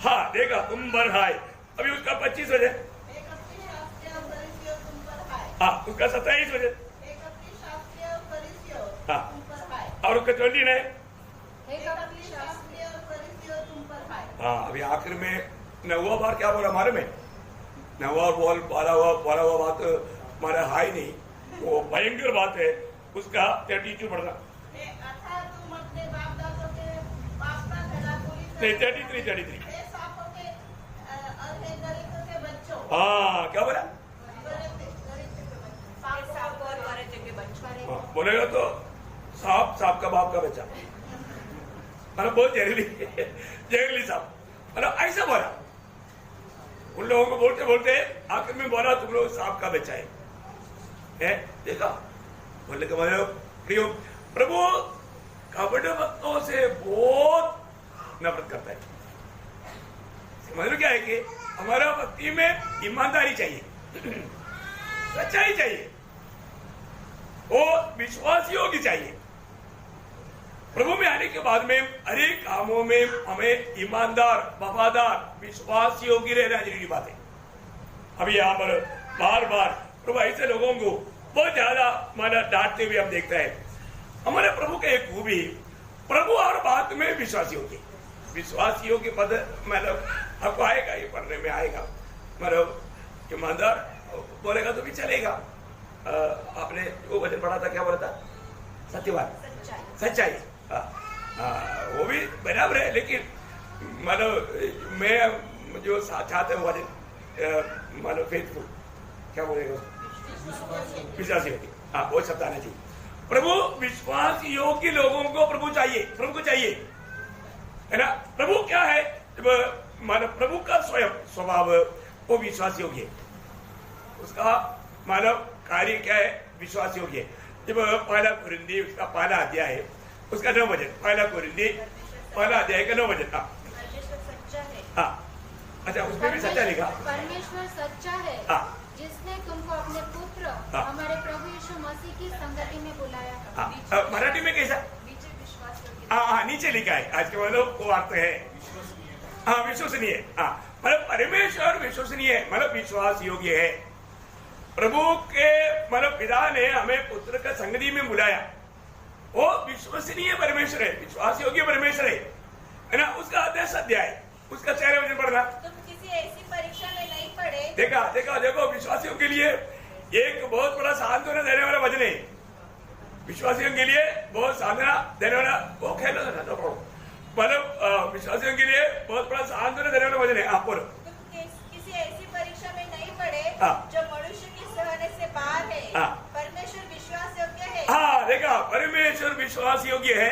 S1: हाँ देखा, तुम पर हाय। अभी उसका 25 वजन, उसका 27 वजन, और उसका 29। अभी आखिर में 9वां बार क्या बोला हमारे में? 9वां बोल 12वां बात हमारा हाय नहीं, वो भयंकर बात है। उसका 32 पढ़ना नहीं, 33। क्या बोला? बोलेगा तो सांप का बाप का बच्चा, मतलब बहुत जहरीली सांप, मतलब ऐसा बोला। उन लोगों को बोलते बोलते आखिर में बोला तुम लोग सांप का बच्चा है। देखा, बोलने का मतलब प्रियो, प्रभु कपट भक्तों से बहुत नफरत करता है। मतलब क्या है कि हमारा भक्ति में ईमानदारी चाहिए, सच्चाई चाहिए, वो विश्वास योग्य चाहिए। प्रभु में आने के बाद में हर एक कामों में हमें ईमानदार, वफादार, विश्वास योग्य रहना जरूरी बात है। अभी यहाँ पर बार बार प्रभु ऐसे लोगों को बहुत ज्यादा माना डांटते हुए हम देखते हैं। हमारे प्रभु का एक खूबी, प्रभु और बात में विश्वास योग्य, विश्वास योग्य पद मतलब आपको आएगा, ये पढ़ने में आएगा। मतलब ईमानदार बोलेगा तो भी चलेगा। आपने वो वचन पढ़ा था, क्या बोला था? सत्यवान, सच्चाई। वो भी बराबर है, लेकिन मतलब मैं जो चाहते हैं वचन मतलब फेथफुल, क्या बोलेगा? विश्वास योग्य। हाँ, वो शब्द आना चाहिए। प्रभु विश्वास योग्य लोगों को प्रभु चाहिए, प्रभु को चाहिए, है ना। प्रभु क्या है? मानव प्रभु का स्वयं स्वभाव वो विश्वास योग्य है। उसका मानव कार्य क्या है? विश्वास योग्य है। जब पहला कुरिन्दी उसका पहला अध्याय है, उसका 9 वचन, पहला कुरिन्दी पहला अध्याय का 9 वचन। हाँ, अच्छा, उसमें भी सच्चा लिखा,
S2: परमेश्वर सच्चा है, जिसने तुमको अपने पुत्र हमारे प्रभु यीशु मसीह की संगति में बुलाया।
S1: मराठी में कैसा? हाँ, नीचे लिखा है। आज के मतलब वो अर्थ है, हाँ, विश्वसनीय। हाँ, मतलब परमेश्वर विश्वसनीय है, मतलब विश्वास योग्य है। प्रभु के मतलब पिता ने हमें पुत्र का संगति में बुलाया, वो विश्वसनीय परमेश्वर है, विश्वास योग्य परमेश्वर है ना। उसका अध्याय अध्याय उसका 4 वचन पढ़ना।
S3: तुम किसी ऐसी परीक्षा में नहीं पड़े।
S1: देखो विश्वासियों के लिए एक बहुत बड़ा सांत्वना देने वाला वचन है। विश्वासियों के लिए बहुत सांत्वना देने वाला, वो खेलो मतलब विश्वासियों के लिए बहुत बड़ा सांत्वना देने वाला वचन है। आप बोलो।
S3: तुम किसी ऐसी परीक्षा में नहीं पड़े जो मनुष्य की सहने से बाहर है। परमेश्वर विश्वास योग्य है।
S1: हाँ, देखा, परमेश्वर विश्वास योग्य है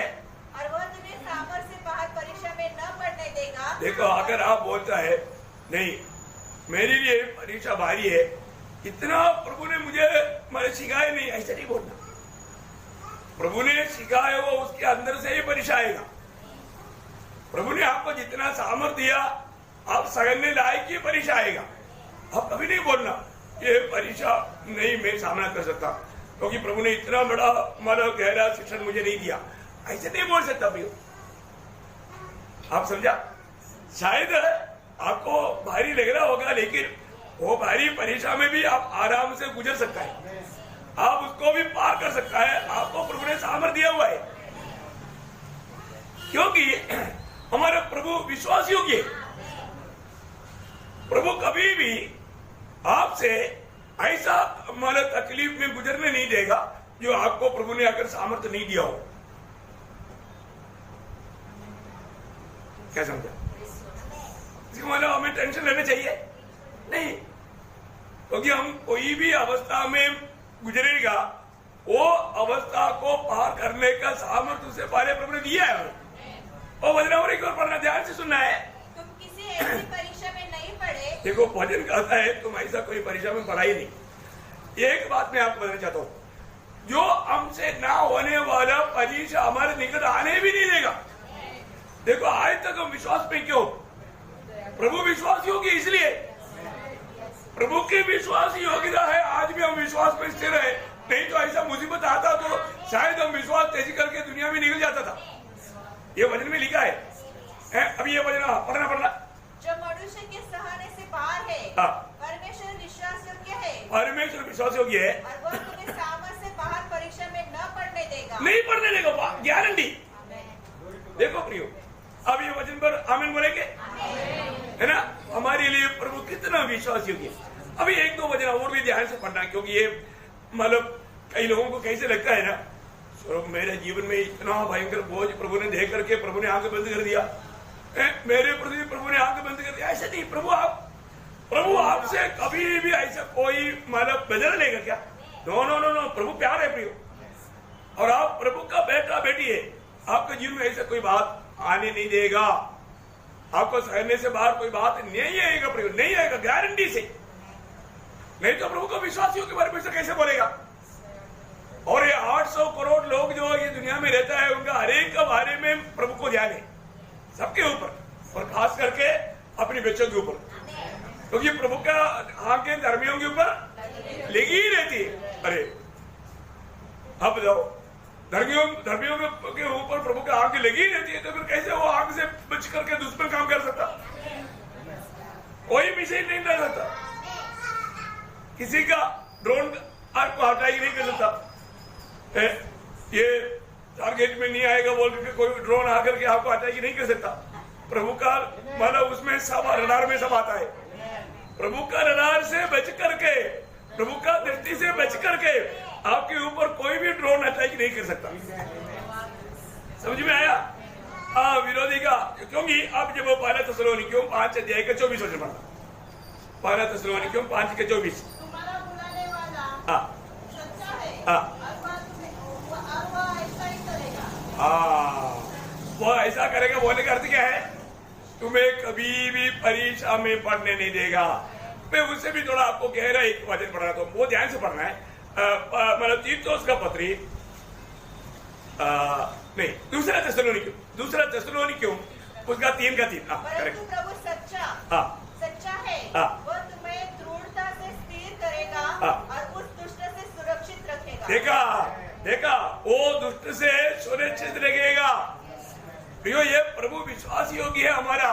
S3: और वह तुम्हें सामर्थ्य से बाहर परीक्षा में न पड़ने देगा।
S1: देखो, अगर आप बोलता है नहीं मेरे लिए परीक्षा भारी है, इतना प्रभु ने मुझे मतलब सिखाया नहीं, ऐसा नहीं बोलना। प्रभु ने सिखाया वो उसके अंदर से ही परीक्षा आएगा। प्रभु ने आपको जितना सामर्थ्य दिया, आप सगने लायक की परीक्षा आएगा। आप कभी नहीं बोलना ये परीक्षा नहीं मैं सामना कर सकता, क्योंकि प्रभु ने इतना बड़ा मतलब गहरा शिक्षण मुझे नहीं दिया, ऐसे नहीं बोल सकता भी। आप समझा? शायद आपको भारी लग रहा होगा, लेकिन वो भारी परीक्षा में भी आप आराम से गुजर सकता है, आप उसको भी पार कर सकता है। आपको प्रभु ने सामर्थ्य दिया हुआ है, क्योंकि हमारा प्रभु विश्वास योग्य है। प्रभु कभी भी आपसे ऐसा मतलब तकलीफ में गुजरने नहीं देगा जो आपको प्रभु ने अगर सामर्थ्य नहीं दिया हो। क्या समझा? इसका मतलब हमें टेंशन लेना चाहिए नहीं, क्योंकि हम कोई भी अवस्था में गुजरेगा, वो अवस्था को पार करने का सामर्थ्य उसे पहले प्रभु ने दिया है। और वचन और एक और पढ़ना, ध्यान से सुनना है।
S3: तुम किसी ऐसी परीक्षा में नहीं पड़े।
S1: देखो, भजन कहता है तुम ऐसा कोई परीक्षा में पढ़ा ही नहीं। एक बात मैं आपको बताना चाहता हूँ, जो हमसे ना होने वाला परीक्षा हमारे निकट आने भी नहीं देगा। देखो, आज तक हम विश्वास पे क्यों? प्रभु विश्वास योग्य, इसलिए प्रभु की विश्वास योग्यता है आज भी हम विश्वास पे स्थिर है। नहीं तो ऐसा मुसीबत आता तो शायद हम विश्वास तेजी करके दुनिया में निकल जाता था। ये वचन में लिखा है। अभी ये वचन पढ़ना।
S3: जो मनुष्य के सहने से बाहर है, परमेश्वर विश्वास योग्य है।
S1: परमेश्वर विश्वास योग्य है
S3: और वह तुम्हें सामर्थ्य से बाहर परीक्षा में न पढ़ने देगा।
S1: नहीं पढ़ने देगा, गारंटी। देखो प्रियो, अब ये वचन पर आमीन बोलेंगे, है ना। हमारे लिए प्रभु कितना विश्वास योग्य है। अभी 1-2 वचन और भी ध्यान से पढ़ना, क्योंकि ये मतलब कई लोगों को कैसे लगता है ना, मेरे जीवन में इतना भयंकर बोझ प्रभु ने देख करके प्रभु ने आंखें बंद कर दिया, मेरे प्रति प्रभु ने आंखें बंद कर दिया। ऐसा नहीं, प्रभु आपसे कभी भी ऐसा कोई मतलब बदल लेगा क्या? नो, प्रभु प्यार है प्रियो, और आप प्रभु का बेटा बेटी है। आपके जीवन में ऐसा कोई बात आने नहीं देगा, आपको सहने से बाहर कोई बात नहीं आएगा प्रियो, नहीं आएगा, गारंटी से। नहीं तो प्रभु को विश्वासियों के बारे में कैसे बोलेगा? और ये 800 करोड़ लोग जो ये दुनिया में रहता है, उनका हर एक के बारे में प्रभु को ध्यान है। सबके ऊपर, और खास करके अपने बच्चों के ऊपर, क्योंकि प्रभु का आंखें धर्मियों के ऊपर लगी ही रहती है। अरे अब बताओ, धर्मियों के ऊपर प्रभु की आंखें लगी ही रहती है, तो फिर कैसे वो आंख से बच करके दुश्मन काम कर सकता? कोई मिसाइल नहीं डाल सकता, किसी का ड्रोन आपको अटैक नहीं कर सकता, ये टारगेट में नहीं आएगा बोल के कोई ड्रोन आकर के आपको अटैक नहीं कर सकता। प्रभु का मतलब उसमें सब रडार में सब आता है। प्रभु का रडार से बच करके, प्रभु का दृष्टि से बच करके आपके ऊपर कोई भी ड्रोन अटैक नहीं कर सकता। समझ में आया? विरोधी का, क्योंकि अब जब पहला थिस्सलुनीकियों 5 अध्याय का 24 वचन पढ़ा, पहला थिस्सलुनीकियों 5 के 24,
S3: तुम्हारा बुलाने वाला सच्चा है, और वह ऐसा ही करेगा।
S1: वो ऐसा करेगा बोलने का अर्थ क्या है? तुम्हें कभी भी परीक्षा में पढ़ने नहीं देगा। मैं उससे भी थोड़ा आपको गहरा एक वचन पढ़ रहा, तो वो ध्यान से पढ़ना है। मतलब तीतुस का पत्री, नहीं, दूसरा थिस्सलुनीकियों उसका 3 का 3।
S3: परंतु प्रभु सच्चा है, वह तुम्हें दृढ़ता से स्थिर करेगा और उस दुष्ट से सुरक्षित रखेगा।
S1: देखा, वो दुष्ट से सुरक्षित रखेगा। प्रियो, ये प्रभु विश्वास योग्य है हमारा।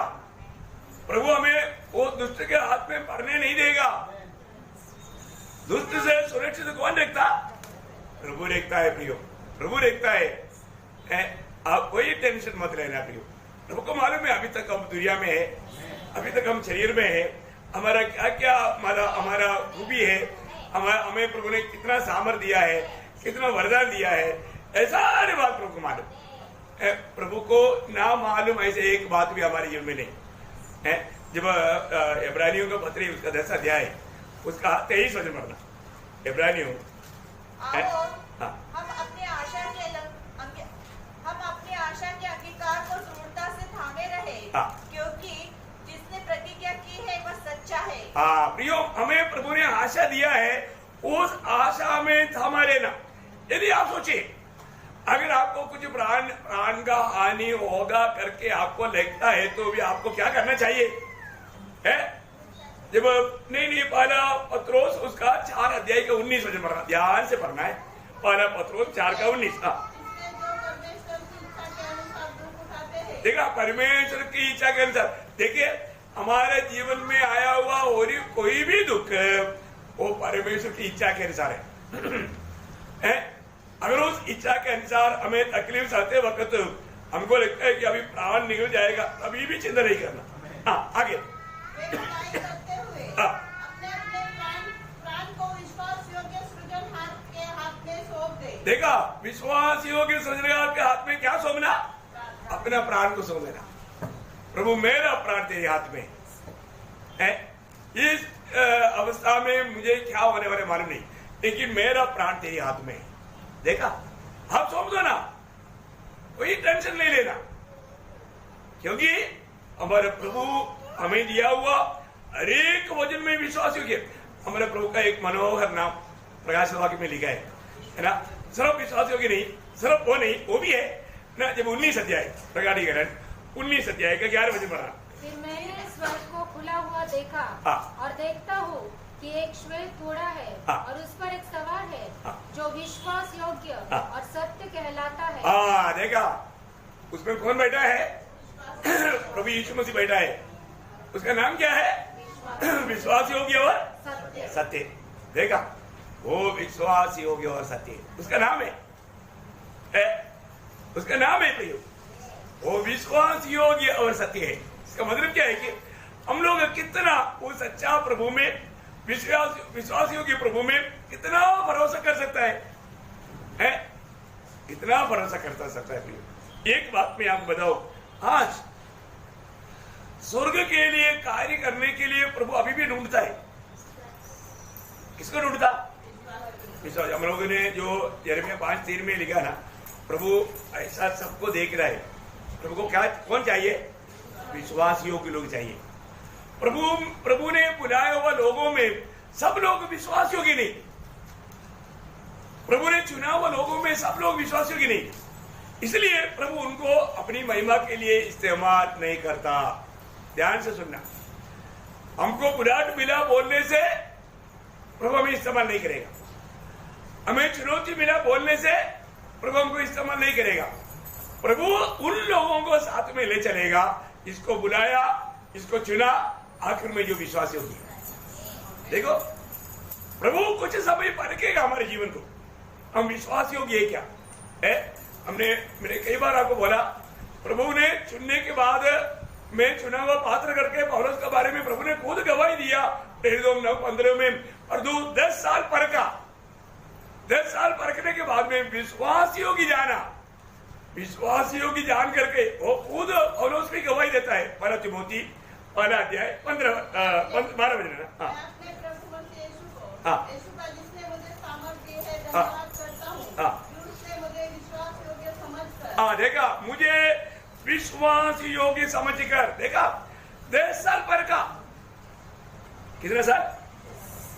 S1: प्रभु हमें वो दुष्ट के हाथ में पड़ने नहीं देगा। दुष्ट से सुरक्षित कौन रखता? प्रभु रखता है प्रियो, प्रभु रखता है। आप कोई टेंशन मत लेना प्रियो। प्रभु को मालूम है अभी तक हम दुनिया में है, अभी तक हम शरीर में है, हमारा क्या क्या हमारा खूबी है, हमें प्रभु ने कितना सामर्थ दिया है, कितना वरदान दिया है, ऐसा सारी बात प्रभु को मालूम है। प्रभु को ना मालूम ऐसे एक बात भी हमारे जीवन में नहीं है। जब इब्रानियों का पत्री उसका 10 अध्याय उसका 23 वचन पढ़ना, इब्रानियों,
S3: हम अपने आशा के अंगीकार को दृढ़ता से थामे रहे, क्योंकि जिसने प्रतिज्ञा की है वह सच्चा है।
S1: प्रियो, हमें प्रभु ने आशा दिया है, उस आशा में थामा रहना। यदि आप सोचिए, अगर आपको कुछ प्राण का हानि होगा करके आपको लगता है, तो भी आपको क्या करना चाहिए है? जब नहीं पहला पत्रोस उसका 4 अध्याय का 19 वचन पढ़ना, ध्यान से पढ़ना है। पहला पत्रोस 4 का 19। देखा, परमेश्वर की इच्छा के अनुसार। देखिए, हमारे जीवन में आया हुआ और कोई भी दुख वो परमेश्वर की इच्छा के अनुसार है। अगर उस इच्छा के अनुसार हमें तकलीफ सहते वक्त हमको लगता है कि अभी प्राण निकल जाएगा, अभी भी चिंता नहीं करना। आगे देखा, विश्वास योग्य सृजनहार के हाथ में क्या सौंपना? अपना प्राण को सौंप देना। प्रभु, मेरा प्राण तेरे हाथ में है। इस अवस्था में मुझे क्या होने वाले मालूम नहीं, लेकिन मेरा प्राण तेरे हाथ में है। देखा, आप सौंप दो ना, कोई टेंशन नहीं लेना, क्योंकि हमारे प्रभु हमें दिया हुआ हर एक वचन में विश्वास योग्य। हमारे प्रभु का एक मनोहर नाम प्रकाश वाक्य में लिखा है ना, सिर्फ विश्वास योग्य नहीं, सिर्फ वो नहीं, वो भी है ना। जब 19 अध्याय प्रकटीकरण 19 अध्याय का 11 वचन पढ़ा,
S2: फिर मैंने स्वर्ग को खुला हुआ देखा, और देखता हूँ कि एक श्वेत घोड़ा है, और उस पर एक सवार है, जो विश्वास योग्य और सत्य कहलाता है।
S1: देखा, उसमें कौन बैठा है? प्रभु यीशु मसीह बैठा है। उसका नाम क्या है? विश्वास योग्य और सत्य। देखा, वो विश्वास योग्य और सत्य उसका नाम है। उसका नाम है प्रियो, वो विश्वास योग्य और सत्य है। इसका मतलब क्या है कि हम लोग कितना वो सच्चा प्रभु में, विश्वास योग्य प्रभु में कितना भरोसा कर सकता है? कितना भरोसा कर सकता है प्रियो। एक बात मैं आपको बताओ, आज स्वर्ग के लिए कार्य करने के लिए प्रभु अभी भी ढूंढता है। किसको ढूंढता? विश्वास। हम लोगों ने जो यिर्मयाह 5:3 में लिखा ना, प्रभु ऐसा सबको देख रहा है। प्रभु को क्या कौन चाहिए? विश्वास योग्य लोग चाहिए। प्रभु ने बुलाए हुआ लोगों में सब लोग विश्वास योग्य नहीं। प्रभु ने चुना हुआ लोगों में सब लोग विश्वास योग्य नहीं। इसलिए प्रभु उनको अपनी महिमा के लिए इस्तेमाल नहीं करता। ध्यान से सुनना, हमको बुलाहट मिला बोलने से प्रभु हमें इस्तेमाल नहीं करेगा, हमें चुनौती मिला बोलने से प्रभु हमको इस्तेमाल नहीं करेगा। प्रभु उन लोगों को साथ में ले चलेगा जिसको बुलाया, जिसको चुना, आखिर में जो विश्वासी होगी। देखो, प्रभु कुछ समय परखेगा हमारे जीवन को, हम विश्वासी होगी है क्या है। मैंने कई बार आपको बोला, प्रभु ने चुनने के बाद मैं चुना हुआ पात्र करके पौलुस के बारे में प्रभु ने खुद गवाही दिया 9:15 में, और 10 साल परखा। 10 साल परखने के बाद में विश्वासियों की जाना, विश्वासियों की जान करके वो खुद पौलुस की गवाही देता है। 1 तिमोथी 1 अध्याय 12 वचन। हाँ,
S3: जिसने मुझे सामर्थ्य है, धन्यवाद करता हूँ, जिसने मुझे विश्वास योग्य समझकर।
S1: हाँ, देखा, मुझे विश्वास योग्य समझकर, देखा 10 साल पर का, कितने साल?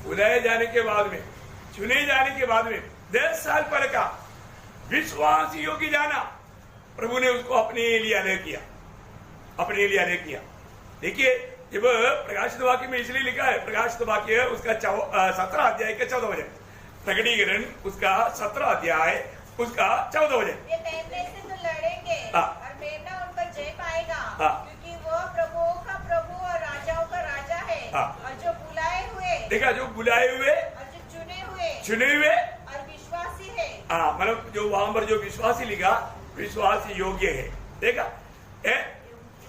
S1: बुलाए जाने के बाद में, चुने जाने के बाद में 10 साल पर का विश्वास योग्य जाना, प्रभु ने उसको अपने लिए अलग किया, अपने लिए अलग किया। देखिए, जब प्रकाशित वाक्य में इसलिए लिखा है, प्रकाशित वाक्य उसका 17 अध्याय का 14 वचन, प्रकटीकरण उसका 17 अध्याय उसका 14 वचन।
S3: ये पहले से तो लड़ेंगे और मेमना उन पर जय पाएगा, क्योंकि वो प्रभुओं का प्रभु और राजाओं का राजा है, और जो बुलाए हुए, देखा, जो बुलाए हुए और जो चुने हुए और विश्वासी है। हाँ, मतलब जो वहां पर जो विश्वासी लिखा, विश्वासी योग्य है। देखा,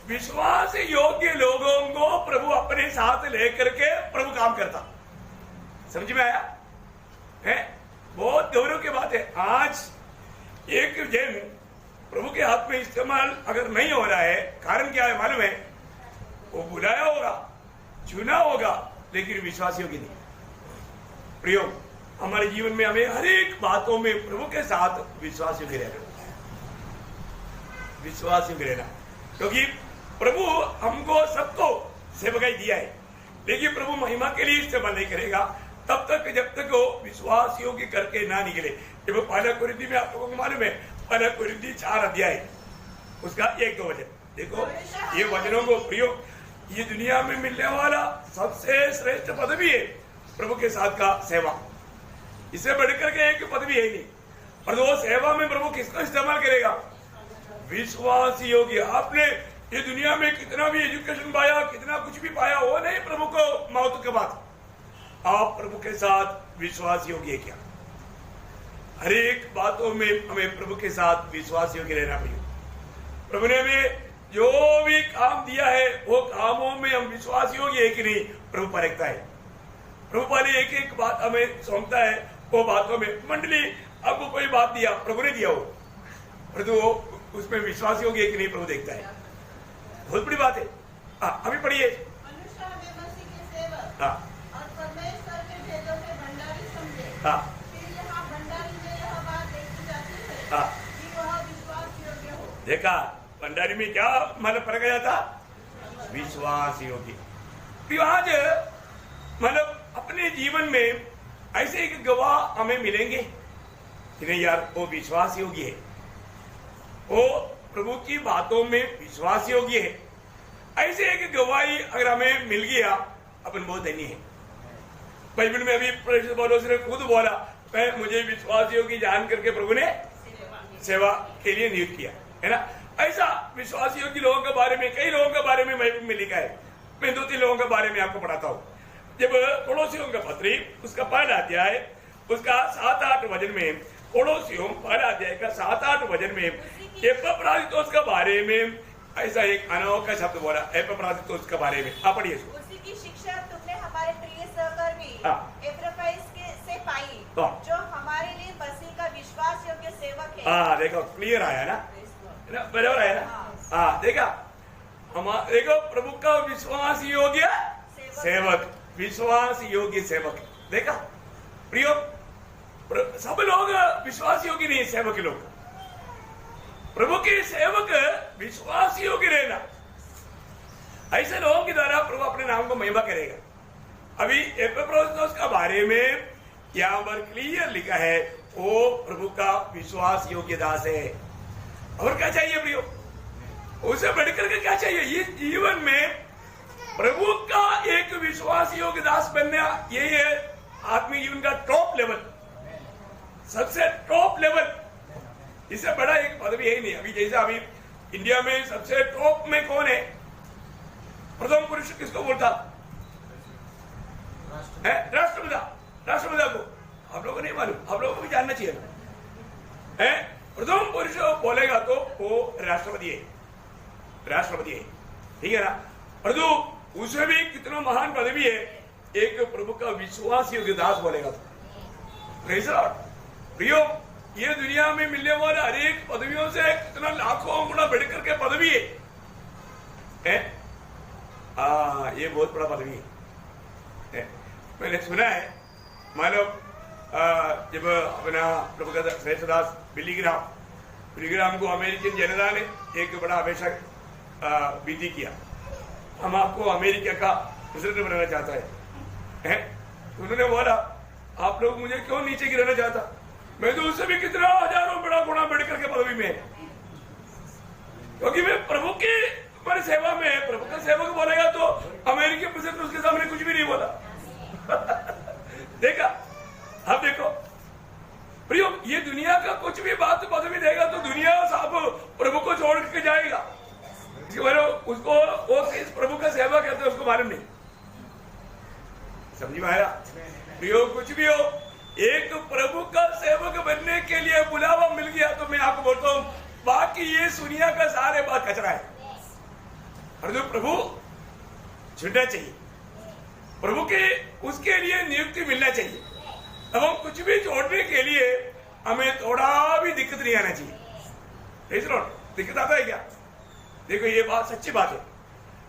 S3: विश्वास योग्य लोगों को प्रभु अपने साथ लेकर के प्रभु काम करता। समझ में आया है? बहुत गौरव की बात है। आज एक जन प्रभु के हाथ में इस्तेमाल अगर नहीं हो रहा है, कारण क्या है मालूम है? वो बुलाया होगा, चुना होगा, लेकिन विश्वासियों की नहीं। प्रियो, हमारे जीवन में हमें हर एक बातों में प्रभु के साथ विश्वासियों के रहना, विश्वासियों के रहना, क्योंकि प्रभु हमको सबको सेवकाई दिया है, लेकिन प्रभु महिमा के लिए इस्तेमाल नहीं करेगा तब तक जब तक वो विश्वासियों की करके ना निकले। जब 1 कुरिन्थी में आप लोगों को मालूम है, 1 कुरिन्थी 4 अध्याय उसका 1-2 वचन देखो। ये वचनों को प्रियो, ये दुनिया में मिलने वाला सबसे श्रेष्ठ पदवी है प्रभु के साथ का सेवा। इससे बढ़कर के एक पदवी है नहीं। और वो सेवा में प्रभु किसको इस्तेमाल करेगा? विश्वासी योग्य। आपने ये दुनिया में कितना भी एजुकेशन पाया, कितना कुछ भी पाया, वो नहीं प्रभु को मौत के बाद। आप प्रभु के साथ विश्वास योग्य क्या? हर एक बातों में हमें प्रभु के साथ विश्वास योग्य रहना पड़ेगा। प्रभु ने हमें जो भी काम दिया है वो कामों में हम विश्वास योग्य है कि नहीं, प्रभु परखता है। प्रभु पहले एक एक बात हमें सौंपता है, वो बातों में मंडली आपको कोई बात दिया, प्रभु ने दिया हो, परंतु उसमें विश्वास योग्य है कि नहीं प्रभु देखता है। बहुत बड़ी बात है। अभी पढ़िए। मनुष्य हमें मसीह के सेवक
S1: हाँ,
S3: और परमेश्वर के भेदों के भंडारी समझे।
S1: हाँ,
S3: फिर यहाँ भंडारी में यह बात देखी जाती है
S1: हाँ,
S3: कि वह विश्वास योग्य हो।
S1: देखा, भंडारी में क्या मतलब परखा जाता? विश्वास योग्य। फिर आज मतलब अपने जीवन में ऐसे एक गवाह हमें मिलेंगे कि नहीं यार वो विश्वास योग्य है, वो प्रभु की बातों में विश्वास योग्य है। ऐसे एक गवाही अगर हमें मिल गया, अपन बहुत धन्य है। बाइबल में अभी पौलुस ने खुद बोला, मुझे विश्वास योग्य जान करके प्रभु ने सेवा के लिए नियुक्त किया, है ना। ऐसा विश्वास योग्य लोगों के बारे में, कई लोगों के बारे में बाइबल में लिखा है। मैं 2-3 लोगों के बारे में आपको पढ़ाता हूँ। जब कोलोसियों का पत्री उसका 1 अध्याय उसका 7-8 वचन में, कोलोसियों 1 अध्याय का 7-8 वचन में एपफ्रादितुस के बारे में ऐसा एक अनोखा शब्द बोला, एपफ्रादितुस के बारे में। आप पढ़िए इसको।
S3: उसी की शिक्षा तुमने हमारे प्रिय सहकर्मी एपफ्रादितुस से पाई, जो हमारे लिए मसीह का विश्वास योग्य सेवक है।
S1: हाँ, देखो क्लियर आया ना, बराबर आया ना। हाँ, देखा, हम देखो प्रभु का विश्वास योग्य सेवक, विश्वास योग्य सेवक। देखा प्रियो, सब लोग विश्वास योग्य नहीं, सेवक लोग। प्रभु के सेवक विश्वास योग्य रहना, ऐसे लोगों के द्वारा प्रभु अपने नाम को महिमा करेगा। अभी एपफ्रादितुस का बारे में यहाँ पर क्लियर लिखा है, वो प्रभु का विश्वास योग्य दास है। और क्या चाहिए प्रियो? उसे बढ़कर के क्या चाहिए? ये जीवन में प्रभु का एक विश्वास योग्य दास बनना, ये है आत्मिक जीवन का टॉप लेवल, सबसे टॉप लेवल। इससे बड़ा एक पदवी है ही नहीं। अभी जैसे अभी इंडिया में सबसे टॉप में कौन है? प्रथम पुरुष किसको बोलता है? राष्ट्रपिता। राष्ट्रपिता को आप लोगों को नहीं मालूम, आप लोगों को भी जानना चाहिए है। प्रथम पुरुष बोलेगा तो वो राष्ट्रपति है, राष्ट्रपति है, ठीक है ना। परंतु उसमें भी कितना महान पदवी है, एक प्रभु का विश्वास योग्य दास बोलेगा तो। Praise the Lord. प्रियो, ये दुनिया में मिलने वाले हर एक पदवियों से कितना लाखों गुना बढ़कर के पदवी है। ये बहुत बड़ा पदवी है। मैंने सुना है, मानो जब अपना प्रभु का श्रेष्ठ दास बिली ग्राम को अमेरिकन जनता ने एक बड़ा हमेशा विधि किया, हम आपको अमेरिका का प्रेसिडेंट बनाना चाहता है। उन्होंने बोला, आप लोग मुझे क्यों नीचे गिराना चाहता? मैं तो उससे भी कितना हजारों बड़ा गुना बढ़कर के पदवी में है, क्योंकि मैं प्रभु की हमारी सेवा में है। प्रभु का सेवक बोलेगा तो अमेरिकी प्रेसिडेंट उसके सामने कुछ भी नहीं बोला। देखा? अब देखो प्रियो, ये दुनिया का कुछ भी बात पदवी देगा तो दुनिया सब प्रभु को छोड़ के जाएगा। उसको वो किस प्रभु का सेवा करते हैं उसको मालूम नहीं। समझी माया प्रियो, कुछ भी हो, एक प्रभु का सेवक बनने के लिए बुलावा मिल गया तो मैं आपको बोलता हूं, बाकी ये दुनिया का सारे बात कचरा है। और जो प्रभु छुटना चाहिए, प्रभु के उसके लिए नियुक्ति मिलना चाहिए। अब हम कुछ भी छोड़ने के लिए हमें थोड़ा भी दिक्कत नहीं आना चाहिए। दिक्कत आता है क्या? देखो, ये बात सच्ची बात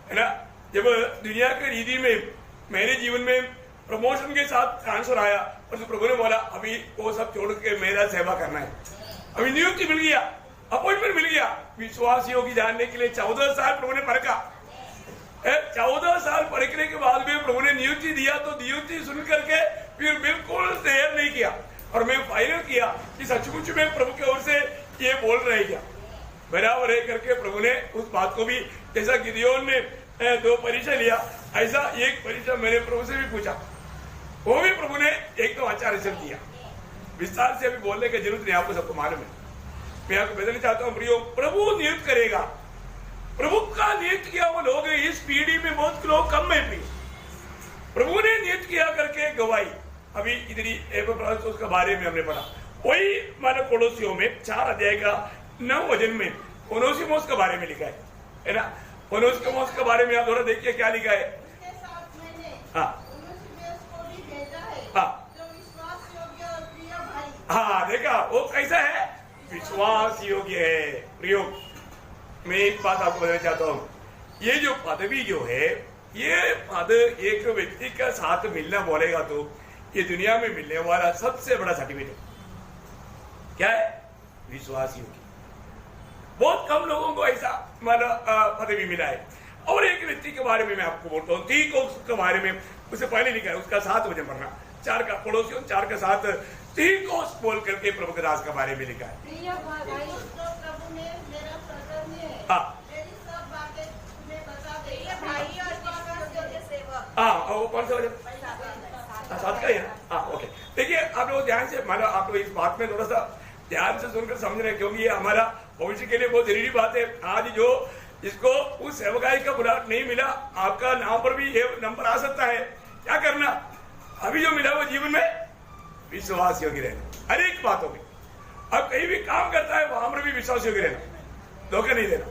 S1: है ना। जब दुनिया के रीति में मेरे जीवन में प्रमोशन के साथ ट्रांसफर आया और तो प्रभु ने बोला, अभी वो सब छोड़ के मेरा सेवा करना है। अभी नियुक्ति मिल गया, अपॉइंटमेंट मिल गया। विश्वास योग्य जानने के लिए 14 साल प्रभु ने परखा। 14 साल परखने के बाद में प्रभु ने नियुक्ति दिया, तो नियुक्ति सुन करके फिर बिल्कुल देर नहीं किया और मैं फाइनल किया कि सचमुच में प्रभु की ओर से ये बोल रहे क्या, बराबर है करके प्रभु ने उस बात को भी, जैसा गिदियोन ने 2 परीक्षा लिया, ऐसा एक परीक्षा मैंने प्रभु से भी पूछा, वो भी प्रभु ने एक तो अच्छा रिजल्ट दिया। विस्तार से अभी बोलने की जरूरत नहीं, आपको सबको मालूम है। मैं आपको बताना चाहता हूँ प्रियो, प्रभु नियुक्त करेगा। प्रभु का नियुक्त किया वो लोग इस पीढ़ी में बहुत लोग कम है प्रिय। प्रभु ने नियुक्त किया करके गवाही, अभी इधर उसके बारे में हमने पढ़ा। वही मानो कोलोसियों में 4 अध्याय का 9 वचन में ओनेसिमुस के बारे में लिखा है ना। ओनेसिमुस के बारे में आप थोड़ा देखिए क्या लिखा है।
S3: उसके साथ मैंने
S1: हाँ
S3: ओनेसिमुस को भी भेजा है,
S1: हाँ
S3: जो विश्वास योग्य और प्रिय भाई।
S1: हाँ, देखा वो कैसा है? विश्वास योग्य है। प्रियो, मैं एक बात आपको बताना चाहता हूँ, ये जो पदवी जो है, ये पद एक व्यक्ति का साथ मिलना बोलेगा तो ये दुनिया में मिलने वाला सबसे बड़ा सर्टिफिकेट क्या है? विश्वास योग्य। बहुत कम लोगों को ऐसा पदवी मिला है। और एक व्यक्ति के बारे में मैं आपको बोलता हूँ, तीकोस के बारे में उसे पहले लिखा है, उसका 7 वचन पढ़ना, 4 का कोलोसियों 4 के 7 तीकोस बोल करके प्रभु के दास के बारे में लिखा है।
S3: प्रभु ने मेरा सहकर्मी है, मेरी सब बातें तुम्हें बता देगा, भाई और विश्वास योग्य सेवक।
S1: वो कौन सा वचन? 7 का ही है। ओके, देखिए आप लोग ध्यान से, मानो आप लोग इस बात में थोड़ा सा ध्यान से सुनकर समझ रहे हैं, क्योंकि ये हमारा भविष्य के लिए बहुत जरूरी बात है। आज जो जिसको उस सेवकाई का बुलावा नहीं मिला, आपका नाम पर भी ये नंबर आ सकता है। क्या करना? अभी जो मिला वो जीवन में विश्वास योग्य रहना, हर एक बातों में। अब कहीं भी काम करता है वहां पर भी विश्वास योग्य रहना, धोखा नहीं देना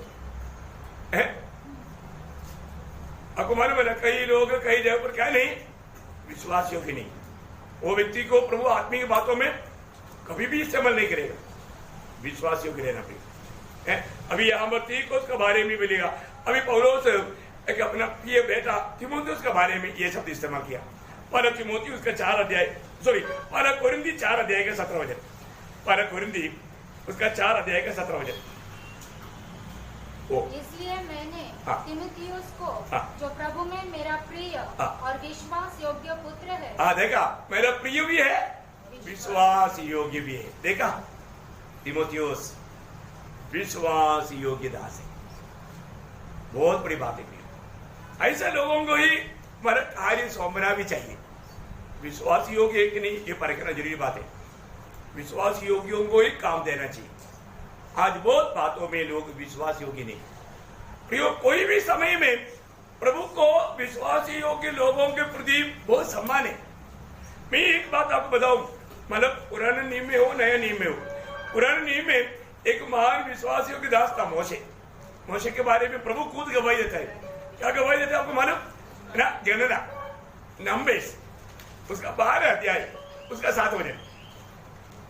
S1: है। आपको मालूम है ना, कई लोग कई जगह पर क्या नहीं, विश्वास योग्य नहीं। वो व्यक्ति को प्रभु आत्मिक बातों में कभी भी इस्तेमाल नहीं करेगा। विश्वास योग्य रहना भी है। अभी यहाँ पर तीकोस के बारे में मिलेगा। अभी पौलुस एक अपना प्रिय बेटा तीमुथियुस के बारे में ये शब्द इस्तेमाल किया। पहला तीमुथियुस का 4 अध्याय, पहला कोरिन्थी 4 अध्याय का 17 वचन, पहला कोरिन्थी उसका 4 अध्याय का 17 वचन।
S2: इसलिए मैंने तीमुथियुस को, जो प्रभु में मेरा प्रिय और विश्वास योग्य पुत्र है।
S1: देखा, मेरा प्रिय भी है, विश्वास योग्य भी है। देखा, तीमुथियुस विश्वास योग्य दास है। बहुत बड़ी बात है। ऐसे लोगों को ही हमारा कार्य सौंपना भी चाहिए। विश्वास योग्य है कि नहीं ये परखना जरूरी बात है। विश्वास योग्यों को ही काम देना चाहिए। आज बहुत बातों में लोग विश्वास योग्य नहीं। प्रियो, कोई भी समय में प्रभु को विश्वास योग्य लोगों के प्रति बहुत सम्मान है। मैं एक बात आपको बताऊं, मतलब पुराने नियम में हो नया नियम में हो, पुराने नियम में एक महान विश्वास योग्य दास था मोशे। मोशे के बारे में प्रभु खुद गवाही देता है। क्या गवाही देता है आपको मालूम ना? जनना नंबर्स उसका 12 अध्याय उसका 7 वचन।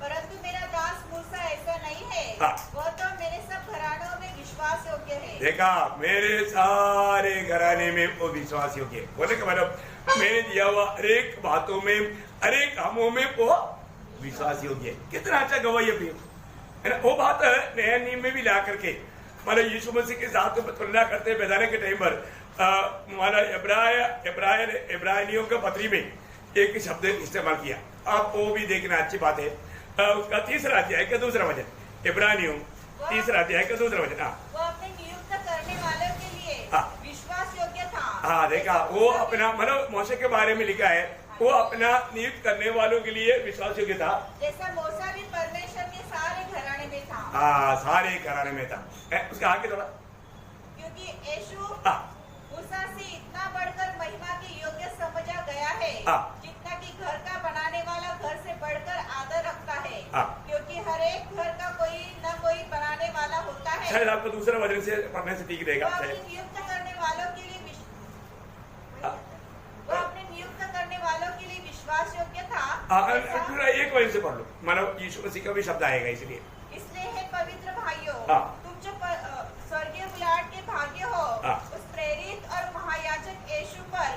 S3: परंतु मेरा दास मूसा ऐसा नहीं है, वह तो मेरे सब घरानों में विश्वास योग्य है।
S1: देखा, मेरे सारे घराने में वो विश्वास योग्य है। बोले का मतलब मैंने दिया हुआ अनेक बातों में अनेक कामों में वो विश्वास योग्य है। कितना अच्छा गवाही है ना। वो बात नया नियम में भी ला करके मतलब यीशु मसीह के साथ तुलना करते बैठाने के टाइम पर हमारा इब्रानियों का पत्री में एक शब्द इस्तेमाल किया। आप वो भी देखना, अच्छी बात है। उसका 3रा अध्याय का 2रा वचन, इब्रानियों 3रा अध्याय का 2रा वचन।
S3: वो अपने नियुक्त करने वालों के लिए विश्वास योग्य था।
S1: हाँ, देखा, वो अपना मतलब मोशे के बारे में लिखा है, वो अपना नियुक्त करने वालों के लिए विश्वास योग्य था,
S3: जैसा मूसा भी परमेश्वर के सारे घराने में था।
S1: हाँ, सारे घराने में था। उसका आगे थोड़ा,
S3: क्योंकि यीशु मूसा से इतना बढ़कर महिमा के योग्य समझा गया है, जितना कि घर का बनाने वाला घर से बढ़कर आदर रखता है। क्योंकि हर एक घर का कोई न कोई बनाने वाला होता है।
S1: शायद आपको दूसरा वचन से पढ़ने से ठीक रहेगा।
S3: नियुक्त करने वालों के लिए वो अपने नियुक्त करने वालों के लिए विश्वास योग्य था।
S1: पूरा एक वचन से पढ़ लो, मानो यीशु मसीह का भी शब्द आएगा।
S3: इसलिए हे पवित्र भाइयों, तुम जो स्वर्गीय बुलाहट के भाग्य हो उस प्रेरित और महायाजक यीशु पर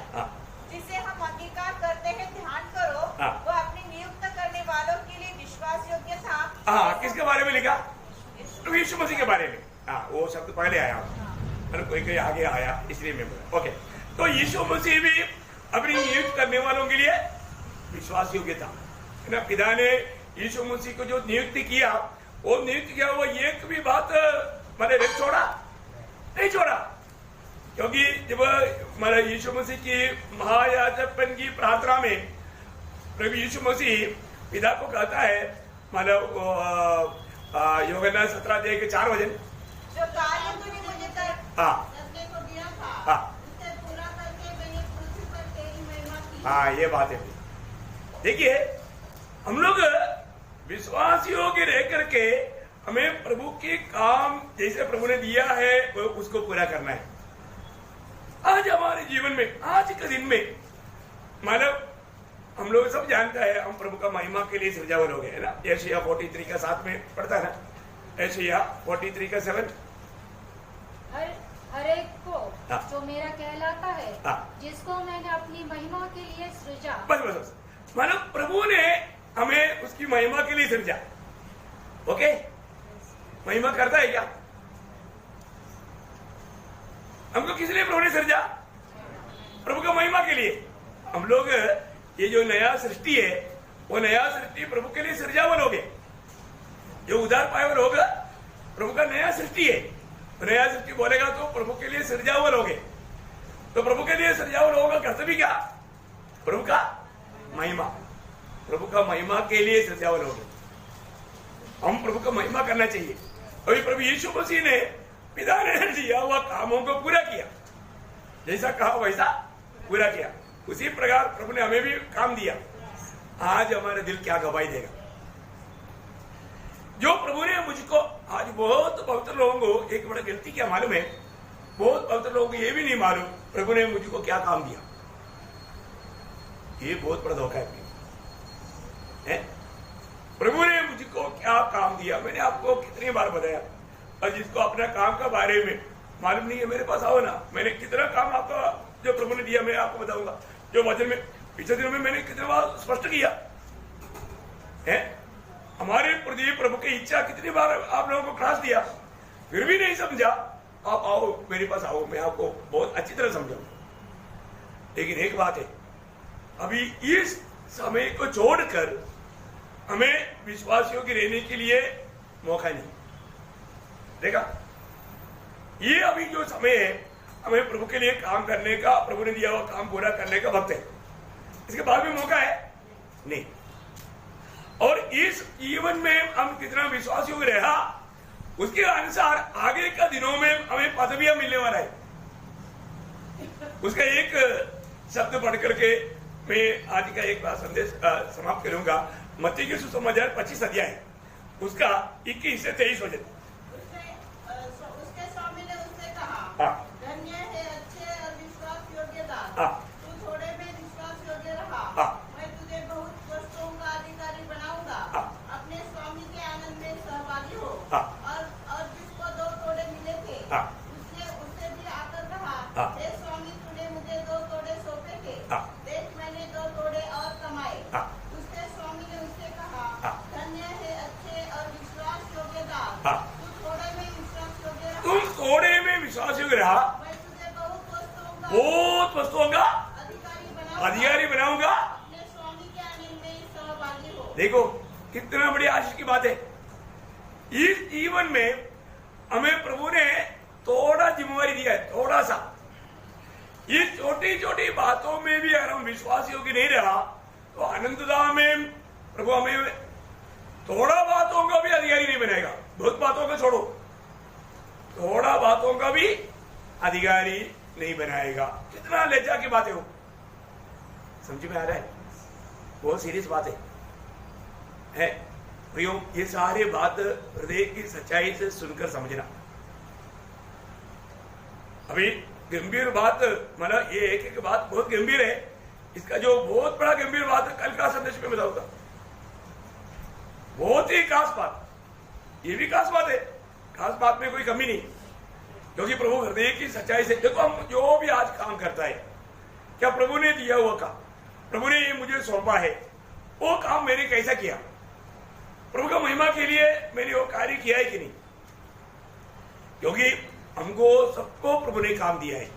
S3: जिसे हम अंगीकार करते हैं ध्यान करो। वो अपने नियुक्त करने वालों के लिए विश्वास योग्य था।
S1: किसके बारे में लिखा? यीशु मसीह के बारे में। वो शब्द पहले आया, मतलब कोई आगे आया, इसलिए मैं बोला। ओके, तो यीशु मसीह भी अपनी नियुक्त करने वालों के लिए विश्वास योग्य था ना। पिता ने यीशु मसीह को जो नियुक्त किया, वो नियुक्त किया वो एक भी बात मैंने नहीं छोड़ा। क्योंकि जब हमारे यीशु मसीह की महायाजकपन की प्रार्थना में प्रभु यीशु मसीह पिता को कहता है, मतलब यूहन्ना 17 अध्याय के 4 वचन,
S3: जो कार्य तूने मुझे करने को दिया था, उसे पूरा करके मैंने पृथ्वी पर तेरी महिमा की।
S1: ये बात है। देखिए, हम लोग विश्वास योग्य रह करके हमें प्रभु के काम जैसे प्रभु ने दिया है वो उसको पूरा करना है। आज हमारे जीवन में, आज के दिन में, मानव हम लोग सब जानता है हम प्रभु का महिमा के लिए सृजा हुए लोग हैं ना। यशायाह 43 का 7 में पढ़ता है ना, यशायाह 43 का 7।
S2: हर एक को जो मेरा कहलाता है, जिसको मैंने अपनी महिमा के लिए सृजा।
S1: बस मानो प्रभु ने हमें उसकी महिमा के लिए सृजा। ओके, महिमा करता है क्या? हमको किस लिए प्रभु ने सृजा? प्रभु का महिमा के लिए। हम लोग ये जो नया सृष्टि है, वो नया सृष्टि प्रभु के लिए सृजा हुआ लोग है। जो उधार पाए हुए लोग प्रभु का नया सृष्टि है। नया सृष्टि बोलेगा तो प्रभु के लिए सृजा हुआ लोग है। तो प्रभु के लिए सृजा हुआ लोगों का कर्तव्य क्या? प्रभु का महिमा, प्रभु का महिमा के लिए सृजा हुआ लोग है। हम प्रभु का महिमा करना चाहिए। अभी प्रभु यीशु मसीह ने पिता ने दिया हुआ कामों को पूरा किया, जैसा कहा वैसा पूरा किया। उसी प्रकार प्रभु ने हमें भी काम दिया। आज हमारा दिल क्या गवाही देगा? जो प्रभु ने मुझको, आज बहुत पवित्र लोगों को एक बड़ा गलती क्या मालूम है, बहुत पवित्र लोगों को ये भी नहीं मालूम प्रभु ने मुझको क्या काम दिया। ये बहुत बड़ा धोखा है। प्रभु ने मुझको क्या काम दिया, मैंने आपको कितनी बार बताया। और जिसको अपना काम का बारे में मालूम नहीं है, मेरे पास आओ ना, मैंने कितना काम आपका जो प्रभु ने दिया मैं आपको बताऊंगा। जो वचन में पिछले दिनों में मैंने कितनी बार स्पष्ट किया है। हमारे प्रति प्रभु की इच्छा कितनी बार आप लोगों को क्रॉस दिया, फिर भी नहीं समझा। आप आओ, मेरे पास आओ, मैं आपको बहुत अच्छी तरह समझाऊंगा। लेकिन एक बात है, अभी इस समय को छोड़कर हमें विश्वासियों के रहने के लिए मौका नहीं। देखा, ये अभी जो समय है हमें प्रभु के लिए काम करने का, प्रभु ने दिया हुआ काम पूरा करने का वक्त है। इसके बाद भी मौका है नहीं। और इस जीवन में हम कितना विश्वास योग्य रहा, उसके अनुसार आगे का दिनों में हमें पदवियां मिलने वाला है। उसका एक शब्द पढ़ करके मैं आज का एक संदेश समाप्त करूंगा। मत्ती के सुसमाचार 25 अध्याय उसका 21 से 23 वचन।
S3: उसके स्वामी ने उससे कहा, धन्य है अच्छे और विश्वास योग्य दास, तू थोड़े में विश्वास योग्य रहा, मैं तुझे बहुत वस्तुओं का अधिकारी बनाऊंगा। अपने स्वामी के आनंद में सहभागी हो। और जिसको 2 तोड़े मिले थे उसने उससे भी आकर कहा, हे स्वामी, तूने मुझे 2 तोड़े सौंपे थे, देख मैंने 2 तोड़े और कमाए। उसके स्वामी ने उससे कहा, धन्य है अच्छे और विश्वास योग्य दास, तू थोड़े में विश्वास योग्य रहा,
S1: तुम थोड़े में विश्वास योग्य रहा,
S3: मैं तुझे बहुत
S1: वस्तुओं का अधिकारी बनाऊंगा।
S3: अपने स्वामी के आनंद में सहभागी हो।
S1: देखो कितना बड़ी आशीष की बात है। इस जीवन में हमें प्रभु ने थोड़ा जिम्मेवारी दिया है, थोड़ा सा। इस छोटी छोटी बातों में भी अगर हम विश्वास योग्य नहीं रहा तो आनंददा में प्रभु हमें थोड़ा बातों का भी अधिकारी नहीं बनाएगा। बहुत बातों को छोड़ो, थोड़ा बातों का भी अधिकारी नहीं बनाएगा। कितना लज्जा की बातें हो, समझ में आ रहा है? बहुत सीरियस बात है प्रियो। ये सारे बात हृदय की सच्चाई से सुनकर समझना। अभी गंभीर बात, मतलब ये एक बात बहुत गंभीर है। इसका जो बहुत बड़ा गंभीर बात है, कल का संदेश में बताऊंगा। बहुत ही खास बात, ये भी खास बात है, खास बात में कोई कमी नहीं, क्योंकि प्रभु हृदय की सच्चाई से। देखो हम जो भी आज काम करता है, क्या प्रभु ने दिया हुआ काम, प्रभु ने ये मुझे सौंपा है, वो काम मैंने कैसा किया, प्रभु का महिमा के लिए मैंने वो कार्य किया है कि नहीं? क्योंकि हमको सबको प्रभु ने काम दिया है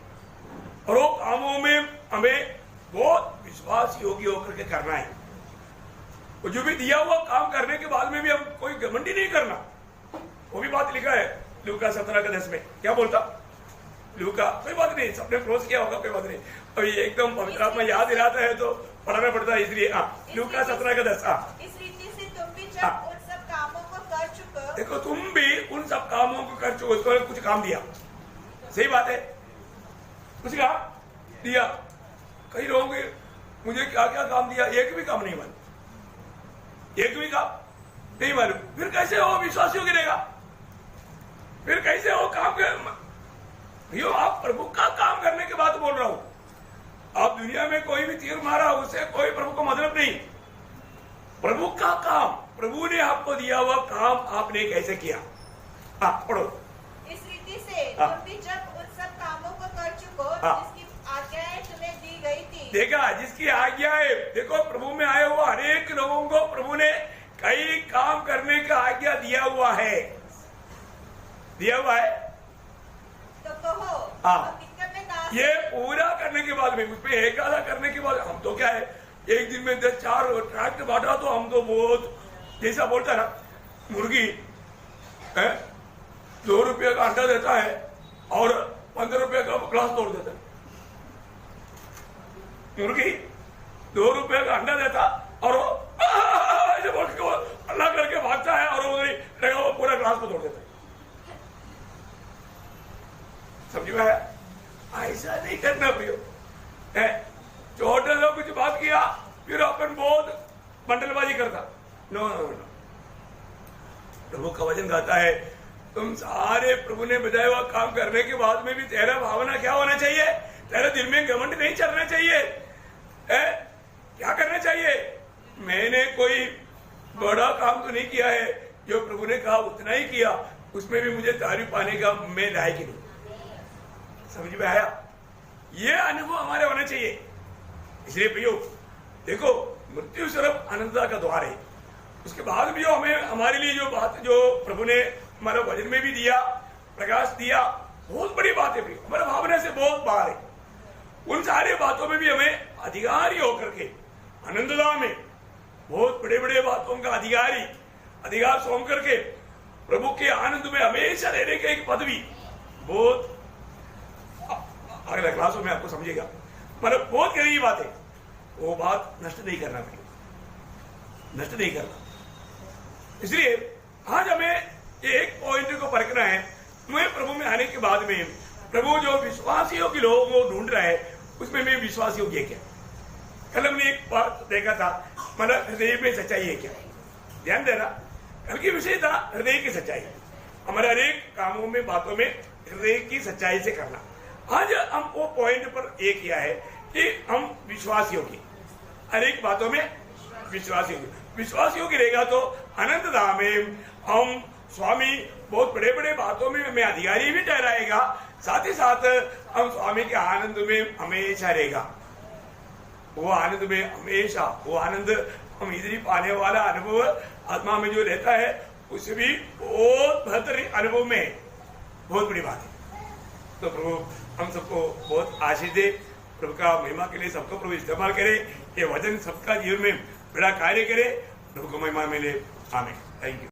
S1: और वो कामों में हमें बहुत विश्वास योग्य होकर के करना है। वो जो भी दिया हुआ काम करने के बाद में भी हम कोई घमंडी नहीं करना। वो भी बात लिखा है लूका 17:10 में। क्या बोलता लूका? कोई बात नहीं, सबने क्लोज किया होगा, कोई बात नहीं। अभी एकदम पवित्र आत्मा याद दिलाता है तो पढ़ाना पड़ता है, इसलिए लूका 17:10।
S3: इस रीति से तुम भी जब उन सब कामों को कर चुके,
S1: देखो तुम भी उन सब कामों को कर चुके, उसको कुछ काम दिया। सही बात है, कुछ काम दिया। कई लोग मुझे क्या क्या काम दिया, एक भी काम नहीं मालूम, एक भी काम नहीं मालूम। फिर कैसे हो विश्वास योग्य रहेगा? फिर कैसे हो काम कर? भैया आप प्रभु का काम करने के बाद बोल रहा हूं। आप दुनिया में कोई भी तीर मारा, उससे कोई प्रभु को मतलब नहीं। प्रभु का काम, प्रभु ने आपको दिया हुआ काम आपने कैसे किया? पढ़ो।
S3: इस रीति से तुम भी जब उन सब कामों को कर चुको जिसकी आज्ञाएं तुम्हें दी गई थी।
S1: देखा, जिसकी आज्ञाएं, देखो प्रभु में आए हुआ हर एक लोगों को प्रभु ने कई काम करने का आज्ञा दिया हुआ है, दिया हुआ है।
S3: तो कहो,
S1: ये पूरा करने के बाद में, उसमें एक आधा करने के बाद हम तो क्या है, एक दिन में 10-4 ट्रैक्ट बांटा तो हम तो बहुत, जैसा बोलता ना मुर्गी है, 2 रुपये का अंडा देता है और 15 रुपये का ग्लास तोड़ देता है। मुर्गी 2 रुपये का अंडा देता और ऐसे बोल के अल्लाह करके भागता है और वो पूरा ग्लास को तोड़ देता है। समझ में आया? ऐसा नहीं करना प्रियो। छोटे लोग कुछ बात किया फिर अपन बहुत बंडलबाजी करता। नो नो नो, प्रभु का वचन कहता है तुम सारे प्रभु ने बताया हुआ काम करने के बाद में भी तेरा भावना क्या होना चाहिए? तेरे दिल में घमंड नहीं चलना चाहिए। क्या करना चाहिए? मैंने कोई बड़ा काम तो नहीं किया है, जो प्रभु ने कहा उतना ही किया, उसमें भी मुझे तारीफ पाने का मैं लायक ही नहीं। समझ में आया? ये अनुभव हमारे होना चाहिए। इसलिए प्रियो देखो, मृत्यु सिर्फ अनंतता का द्वार है। उसके बाद भी जो हमें हमारे लिए जो बात जो प्रभु ने हमारे वचन में भी दिया, प्रकाश दिया, बहुत बड़ी बात है प्रियो, हमारे भावना से बहुत बाहर है। उन सारी बातों में भी हमें अधिकारी होकर के आनंददा में बहुत बड़े बड़े बातों का अधिकार सौंप करके प्रभु के आनंद में हमेशा रहने की एक पदवी बहुत अगला क्लासों में आपको समझेगा, मतलब बहुत गहरी बात है। वो बात नष्ट नहीं करना पड़ेगा, नष्ट नहीं करना। इसलिए आज हमें एक पॉइंट को परखना है। मैं प्रभु में आने के बाद में प्रभु जो विश्वासियों के लोगों को ढूंढ रहा है उसमें मैं विश्वास योग्य क्या। कल हमने एक बात देखा था, मतलब हृदय में सच्चाई है क्या, ध्यान देना। कल की विषय था हृदय की सच्चाई, हमारे हरेक कामों में बातों में हृदय की सच्चाई से करना। आज हम वो पॉइंट पर एक किया है कि हम विश्वास योग्य, हरेक बातों में विश्वास योग्य। विश्वास योग्य रहेगा तो अनंत धाम में हम स्वामी बहुत बड़े बड़े बातों में हमें अधिकारी भी ठहराएगा, साथ ही साथ हम स्वामी के आनंद में हमेशा रहेगा। वो आनंद में हमेशा, वो आनंद हम इधर ही पाने वाला अनुभव आत्मा में जो रहता है उससे भी बहुत बेहतर अनुभव में बहुत बड़ी बात है। तो प्रभु हम सबको बहुत आशीष दे, प्रभु का महिमा के लिए सबको प्रभु इस्तेमाल करे, ये वचन सबका जीवन में बड़ा कार्य करे, प्रभु को महिमा मिले। आमीन। Thank you.